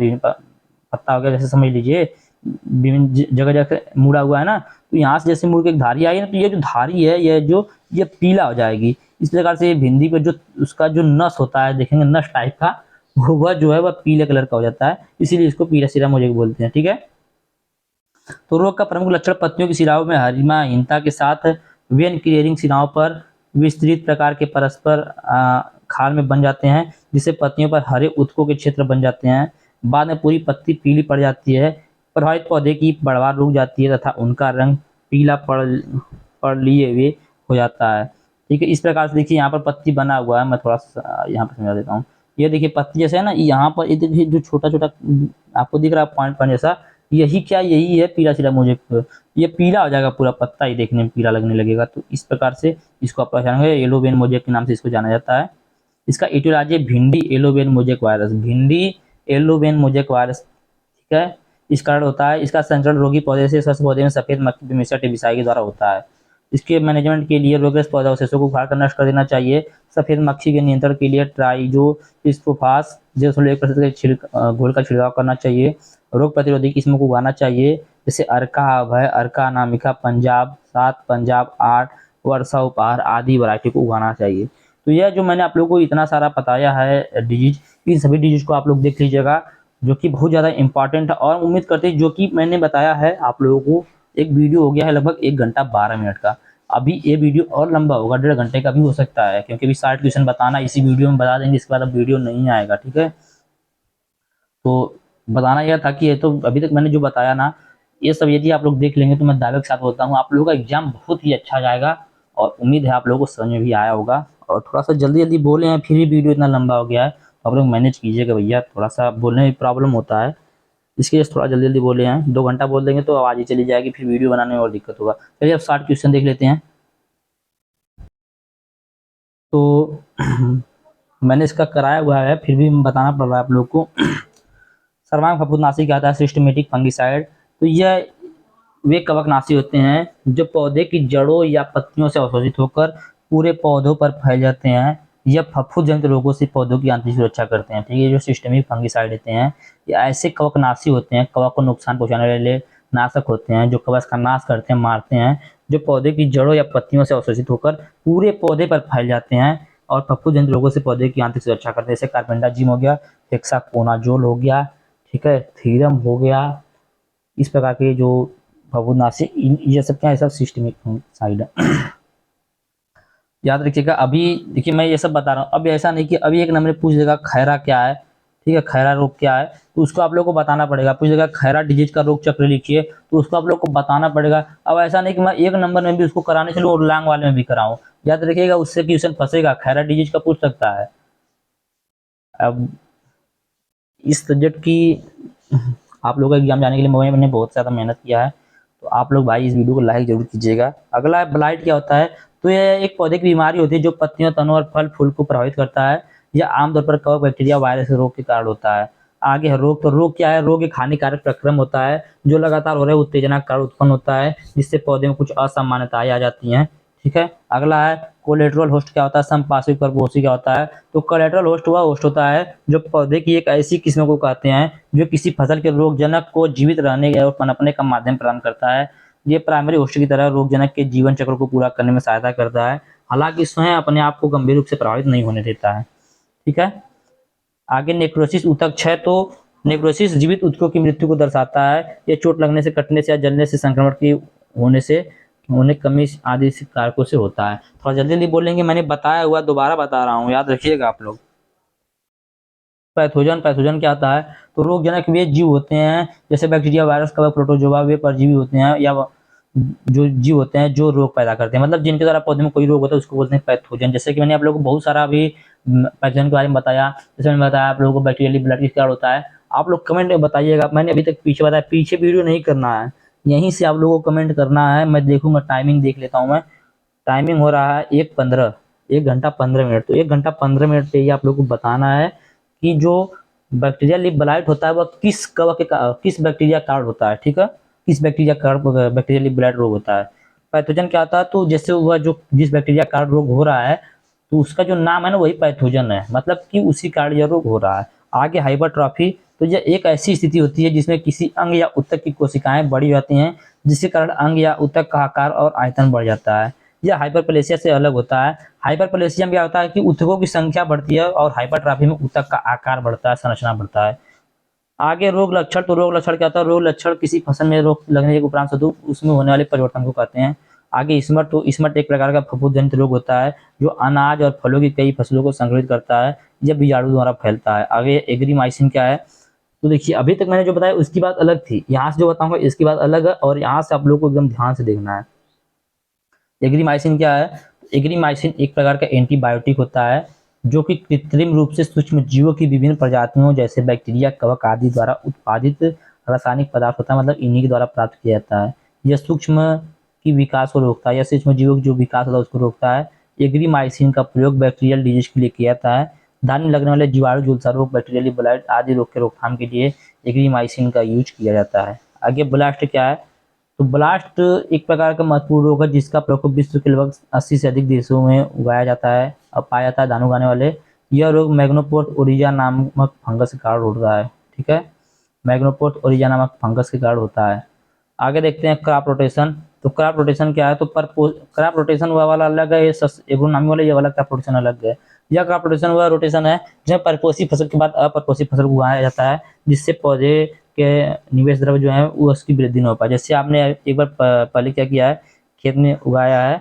पत्ता हो गया, जैसे समझ लीजिए जगह जगह मुड़ा हुआ है ना, तो यहाँ से जैसे मुड़ के एक धारी आई ना, तो ये जो धारी है ये पीला हो जाएगी। इस प्रकार से भिंडी पे जो उसका जो नस होता है, देखेंगे नस टाइप का, वह जो है वह पीले कलर का हो जाता है, इसीलिए इसको पीला सीरा मोजेक बोलते हैं। ठीक है, तो रोग का प्रमुख लक्षण पत्तियों की शिराओं में हरिमाहीनता के साथ वेन क्लियरिंग शिराओं पर विस्तृत प्रकार के परस्पर खाल में बन जाते हैं, जिससे पत्तियों पर हरे उत्तकों के क्षेत्र बन जाते हैं। बाद में पूरी पत्ती पीली पड़ जाती है। प्रभावित पौधे की बढ़वार रुक जाती है तथा उनका रंग पीला पड़ लिए हुए हो जाता है। ठीक है, इस प्रकार से देखिए यहाँ पर पत्ती बना हुआ है, मैं थोड़ा सा यहाँ पर समझा देता हूँ। ये देखिए पत्ती जैसे है ना, यहाँ पर ये देखिए जो छोटा छोटा आपको दिख रहा है पॉइंट पॉइंट जैसा, यही है पीला सीरा मोजेक। ये पीला हो जाएगा, पूरा पत्ता ही देखने में पीला लगने लगेगा। तो इस प्रकार से इसको आप पहचानेंगे, येलो वेन मोजेक के नाम से इसको जाना जाता है। इसका एटियोलॉजी भिंडी येलो वेन मोजेक वायरस, भिंडी येलो वेन मोजेक वायरस। ठीक है, इस कारण होता है। इसका संचरण रोगी पौधे से स्वस्थ पौधे में सफेद मक्खी बेमेसिया टेबेसाई के द्वारा होता है। इसके मैनेजमेंट के लिए रोगग्रस्त पौधों को उखाड़ कर नष्ट कर देना चाहिए। सफेद मक्खी के नियंत्रण के लिए ट्राइजोस्पोफास 0.1% घोल का छिड़काव करना चाहिए। रोग प्रतिरोधी किस्मों को उगाना चाहिए, जैसे अर्का अभय, अर्का अनामिका, पंजाब 7, पंजाब 8, वर्षा उपहार आदि वैरायटी को उगाना चाहिए। तो यह जो मैंने आप लोगों को इतना सारा बताया है डिजीज, इन सभी डिजीज को आप लोग देख लीजिएगा, जो कि बहुत ज़्यादा इंपॉर्टेंट है। और उम्मीद करते हैं जो कि मैंने बताया है आप लोगों को, एक वीडियो हो गया है लगभग 1 घंटा 12 मिनट का। अभी ये वीडियो और लंबा होगा, 1.5 घंटे का भी हो सकता है, क्योंकि अभी 60 क्वेश्चन बताना इसी वीडियो में बता देंगे, इसके बाद अब वीडियो नहीं आएगा। ठीक है, तो बताना यह था कि ये तो अभी तक मैंने जो बताया ना, ये सब यदि आप लोग देख लेंगे तो मैं दावे के साथ बोलता हूँ आप लोगों का एग्जाम बहुत ही अच्छा जाएगा। और उम्मीद है आप लोगों को समझ में भी आया होगा। और थोड़ा सा जल्दी जल्दी बोले हैं, फिर ही वीडियो इतना लंबा हो गया है, तो आप लोग मैनेज कीजिएगा भैया, थोड़ा सा बोलने में प्रॉब्लम होता है, इसके लिए थोड़ा जल्दी जल्दी बोले हैं। 2 घंटा बोल देंगे तो आवाज़ ही चली जाएगी, फिर वीडियो बनाने में और दिक्कत होगा। चलिए अब 60 क्वेश्चन देख लेते हैं। तो मैंने इसका कराया हुआ है, फिर भी बताना पड़ रहा है आप लोग को। सर्वांग फफूंदनाशी क्या होता है, सिस्टमेटिक फंगिसाइड। तो यह वे कवकनाशी होते हैं जो पौधे की जड़ों या पत्तियों से अवशोषित होकर पूरे पौधों पर फैल जाते हैं। यह फफूंद जनित रोगों से पौधों की आंतरिक सुरक्षा करते हैं। ठीक है, जो सिस्टमिक फंगिसाइड होते हैं ये ऐसे कवकनाशी होते हैं, कवक को नुकसान पहुंचाने वाले नाशक होते हैं, जो कवक का नाश करते हैं, मारते हैं, जो पौधे की जड़ों या पत्तियों से अवशोषित होकर पूरे पौधे पर फैल जाते हैं और फफूंद जनित रोगों से पौधे की आंतरिक सुरक्षा करते हैं। जैसे कार्बेंडाजिम हो गया, हेक्साकोनाजोल हो गया, ठीक है, थीरम हो गया, इस प्रकार के जो फफूंदनाशी, ये सब क्या है, सब सिस्टमिक फंगिसाइड है। याद रखिएगा। अभी देखिए मैं ये सब बता रहा हूँ, अब ऐसा नहीं कि अभी एक नंबर पूछ देगा खैरा क्या है, ठीक है, खैरा रोग क्या है, तो उसको आप लोग को बताना पड़ेगा। पूछ देगा खैरा डिजीज का रोग चक्र लिखिए, तो उसको आप लोग को बताना पड़ेगा। अब ऐसा नहीं कि मैं 1 नंबर में भी उसको कराने चलूँ और लैंग वाले में भी कराऊँ। याद रखिएगा, उससे क्वेश्चन फंसेगा, खैरा डिजीज का पूछ सकता है। अब इस सब्जेक्ट की आप लोगों का एग्जाम जाने के लिए मैंने बहुत ज़्यादा मेहनत किया है, तो आप लोग भाई इस वीडियो को लाइक जरूर कीजिएगा। अगला ब्लाइट क्या होता है, तो यह एक पौधे की बीमारी होती है जो पत्तियों, तनों और फल फूल को प्रभावित करता है। यह आमतौर पर कवक, बैक्टीरिया, वायरस रोग के कारण होता है। आगे रोग, तो रोग क्या है? रोग एक हानिकारक प्रक्रम होता है जो लगातार हो रहे उत्तेजना का कारण उत्पन्न होता है, जिससे पौधे में कुछ असामान्यताएं आ जाती हैं। ठीक है, अगला है कोलेट्रल होस्ट। क्या होता है? समपार्श्विक परपोषी क्या होता है? तो कोलेट्रल होस्ट वह होस्ट होता है जो पौधे की एक ऐसी किस्म को कहते हैं जो किसी फसल के रोगजनक को जीवित रहने और पनपने का माध्यम प्रदान करता है। ये प्राइमरी होस्ट की तरह रोगजनक के जीवन चक्र को पूरा करने में सहायता करता है, हालांकि स्वयं अपने आप को गंभीर रूप से प्रभावित नहीं होने देता है। ठीक है, आगे नेक्रोसिस ऊतक क्षय। तो नेक्रोसिस जीवित ऊतकों की मृत्यु को दर्शाता है। ये चोट लगने से, कटने से या जलने से, संक्रमण की होने से, होने कमी आदि कारकों से होता है। थोड़ा जल्दी जल्दी बोलेंगे, मैंने बताया हुआ दोबारा बता रहा हूँ, याद रखिएगा आप लोग। पैथोजन, पैथोजन क्या होता है? तो रोगजनक वे जीव होते हैं जैसे बैक्टीरिया, वायरस, कवक, प्रोटोजोआ, वे परजीवी होते हैं या जो जीव होते हैं जो रोग पैदा करते हैं, मतलब जिनके द्वारा पौधे में कोई रोग होता है उसको बोलते हैं पैथोजन। जैसे कि मैंने आप लोगों को बहुत सारा अभी पैथोजन के बारे में बताया। जैसे मैंने बताया आप लोगों को बैक्टीरियल ब्लड किस कारण होता है। आप लोग कमेंट में बताइएगा, मैंने अभी तक पीछे बताया, पीछे वीडियो नहीं करना है, यहीं से आप लोगों को कमेंट करना है। मैं देखूंगा, टाइमिंग देख लेता हूँ मैं। टाइमिंग हो रहा है 1:15, 1 घंटा 15 मिनट। तो 1 घंटा 15 मिनट पे ही आप लोग को बताना है कि जो बैक्टीरिया लीफ ब्लाइट होता है वह किस कवक के किस बैक्टीरिया कारण होता है। ठीक है, किस बैक्टीरिया कारण बैक्टीरिया लीफ ब्लाइट रोग होता है। पैथोजन क्या होता है? तो जैसे वह जो जिस बैक्टीरिया कारण रोग हो रहा है तो उसका जो नाम है ना वही पैथोजन है, मतलब कि उसी कारण यह रोग हो रहा है। आगे हाइपरट्रॉफी। तो यह एक ऐसी स्थिति होती है जिसमें किसी अंग या ऊतक की कोशिकाएं बड़ी जाती हैं, जिसके कारण अंग या ऊतक का आकार और आयतन बढ़ जाता है। यह हाइपरप्लेसिया से अलग होता है। हाइपरप्लेसिया में क्या होता है कि ऊतकों की संख्या बढ़ती है और हाइपरट्रॉफी में ऊतक का आकार बढ़ता है, संरचना बढ़ता है। आगे रोग लक्षण। तो रोग लक्षण क्या होता है? रोग लक्षण किसी फसल में रोग लगने के उपरांत स्वरूप उसमें होने वाले परिवर्तन को कहते हैं। आगे स्मट। तो स्मट एक प्रकार का फफूंद जनित रोग होता है जो अनाज और फलों की कई फसलों को संक्रमित करता है। यह बीजाणु द्वारा फैलता है। आगे एग्रीमाइसिन क्या है? तो देखिए, अभी तक मैंने जो बताया उसकी बात अलग थी, यहाँ से जो बताऊंगा इसकी बात अलग है, और यहाँ से आप लोगों को एकदम ध्यान से देखना है। एग्रीमाइसिन क्या है? एग्रीमाइसिन एक प्रकार का एंटीबायोटिक होता है जो कि कृत्रिम रूप से सूक्ष्म जीवों की विभिन्न प्रजातियों जैसे बैक्टीरिया, कवक आदि द्वारा उत्पादित रासायनिक पदार्थ होता है, मतलब इन्हीं के द्वारा प्राप्त किया जाता है। यह सूक्ष्म की विकास को रोकता है या सूक्ष्म जीवों की जो विकास होता है उसको रोकता है। एग्रीमाइसिन का प्रयोग बैक्टीरियल डिजीज के लिए किया जाता है। धान में लगने वाले जीवाणु, झुलसा रोग, बैक्टीरियल ब्लाइट आदि रोग के रोकथाम के लिए एग्रीमाइसिन का यूज किया जाता है। आगे ब्लास्ट क्या है? तो ब्लास्ट एक प्रकार का महत्वपूर्ण रोग है जिसका प्रकोप विश्व के लगभग 80 से अधिक देशों में उगाया जाता है और पाया जाता है दाने उगाने वाले। यह रोग मैग्नोपोर्ट ओरिजा नामक फंगस के कारण होता है। ठीक है, मैग्नोपोर्ट ओरिजा नामक फंगस के कारण होता है। आगे देखते हैं क्रॉप रोटेशन। तो क्रॉप रोटेशन क्या है? तो क्रॉप रोटेशन वह वाला अलग है, ये एग्रोनॉमी वाला ये वाला क्रॉप रोटेशन अलग है। यह क्रॉप रोटेशन वह रोटेशन है जिसमें परिपोषी फसल के बाद अपरपोषी फसल को उगाया जाता है, जिससे पौधे के निवेश द्रव्य जो है वो उसकी वृद्धि न हो पाए। जैसे आपने एक बार पहले क्या किया है, खेत में उगाया है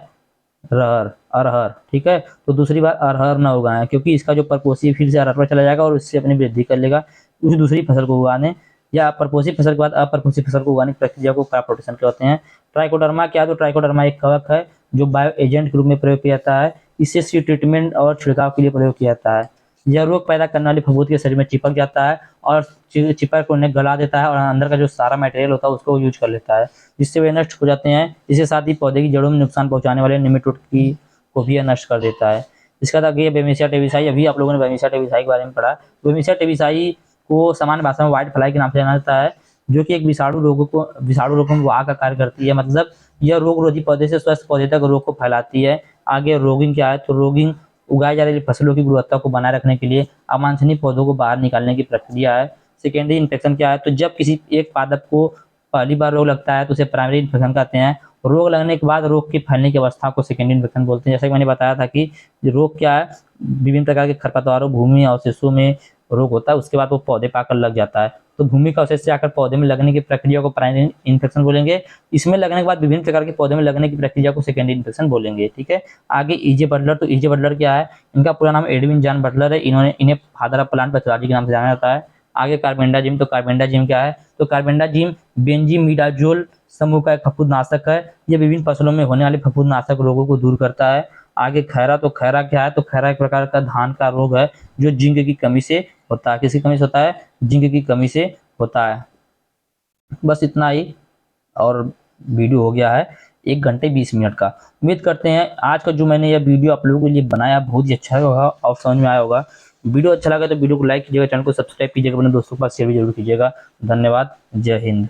अरहर, ठीक है, तो दूसरी बार अरहर ना उगाएं क्योंकि इसका जो परपोषी फिर से अरहर पर चला जाएगा और उससे अपनी वृद्धि कर लेगा। उस दूसरी फसल को उगाने या परपोषी फसल के बाद अपरपोषी फसल को उगाने की प्रक्रिया को क्रॉप रोटेशन कहते हैं। ट्राइकोडर्मा क्या है? तो ट्राइकोडर्मा एक कवक है जो बायो एजेंट के रूप में प्रयोग किया जाता है। इसे सीड ट्रीटमेंट और छिड़काव के लिए प्रयोग किया जाता है। यह रोग पैदा करने वाली फफूंद के शरीर में चिपक जाता है और चिपक को उन्हें गला देता है और अंदर का जो सारा मटेरियल होता है उसको यूज कर लेता है, जिससे वे नष्ट हो जाते हैं। इसके साथ ही पौधे की जड़ों में नुकसान पहुंचाने वाले निमेटोड की को भी यह नष्ट कर देता है। इसका बाद ये बेमिसिया टेविसाई, अभी आप लोगों ने बेमिसिया टेविसाई के बारे में पढ़ा। बेमिसिया टेविसाई को सामान्य भाषा में व्हाइट फ्लाई के नाम से जाना जाता है, जो कि एक विषाणु रोगों में वाह का कार्य करती है, मतलब यह रोग रोधी पौधे से स्वस्थ पौधे तक रोग को फैलाती है। आगे रोगिंग क्या है? तो रोगिंग उगाई जा रही फसलों की गुणवत्ता को बनाए रखने के लिए अवांछनीय पौधों को बाहर निकालने की प्रक्रिया है। सेकेंडरी इन्फेक्शन क्या है? तो जब किसी एक पादप को पहली बार रोग लगता है तो उसे प्राइमरी इन्फेक्शन कहते हैं। रोग लगने के बाद रोग के फैलने की अवस्था को सेकेंडरी इन्फेक्शन बोलते हैं। जैसे कि मैंने बताया था कि रोग क्या है, विभिन्न प्रकार के खरपतवारों, भूमि अवशेषों में रोग होता है, उसके बाद वो पौधे पाकर लग जाता है। तो भूमि का अवशेष से आकर पौधे में लगने की प्रक्रिया को प्राइमरी इन्फेक्शन बोलेंगे। इसमें लगने के बाद विभिन्न प्रकार के पौधे में लगने की प्रक्रिया को सेकेंडरी इन्फेक्शन बोलेंगे। ठीक है, आगे ईजे बटलर। तो ईजे बटलर क्या है? इनका पूरा नाम एडविन जॉन बटलर है। इन्हें फादर ऑफ प्लांट पैथोलॉजी के नाम से जाना जाता है। आगे कार्बेंडाजिम। तो कार्बेंडाजिम क्या है? तो कार्बेंडाजिम बेंजीमिडाजोल समूह का एक फफूंदनाशक है। यह विभिन्न फसलों में होने वाले फफूंदनाशक रोगों को दूर करता है। आगे खैरा। तो खैरा क्या है? तो खैरा एक प्रकार का धान का रोग है जो जिंक की कमी से होता है। किसकी कमी से होता है? जिंक की कमी से होता है। बस इतना ही, और वीडियो हो गया है 1 घंटे 20 मिनट का। उम्मीद करते हैं आज का जो मैंने यह वीडियो आप लोगों के लिए बनाया बहुत ही अच्छा होगा और समझ में आया होगा। वीडियो अच्छा लगा तो वीडियो को लाइक कीजिएगा, चैनल को सब्सक्राइब कीजिएगा, अपने दोस्तों के पास शेयर भी जरूर कीजिएगा। धन्यवाद। जय हिंद।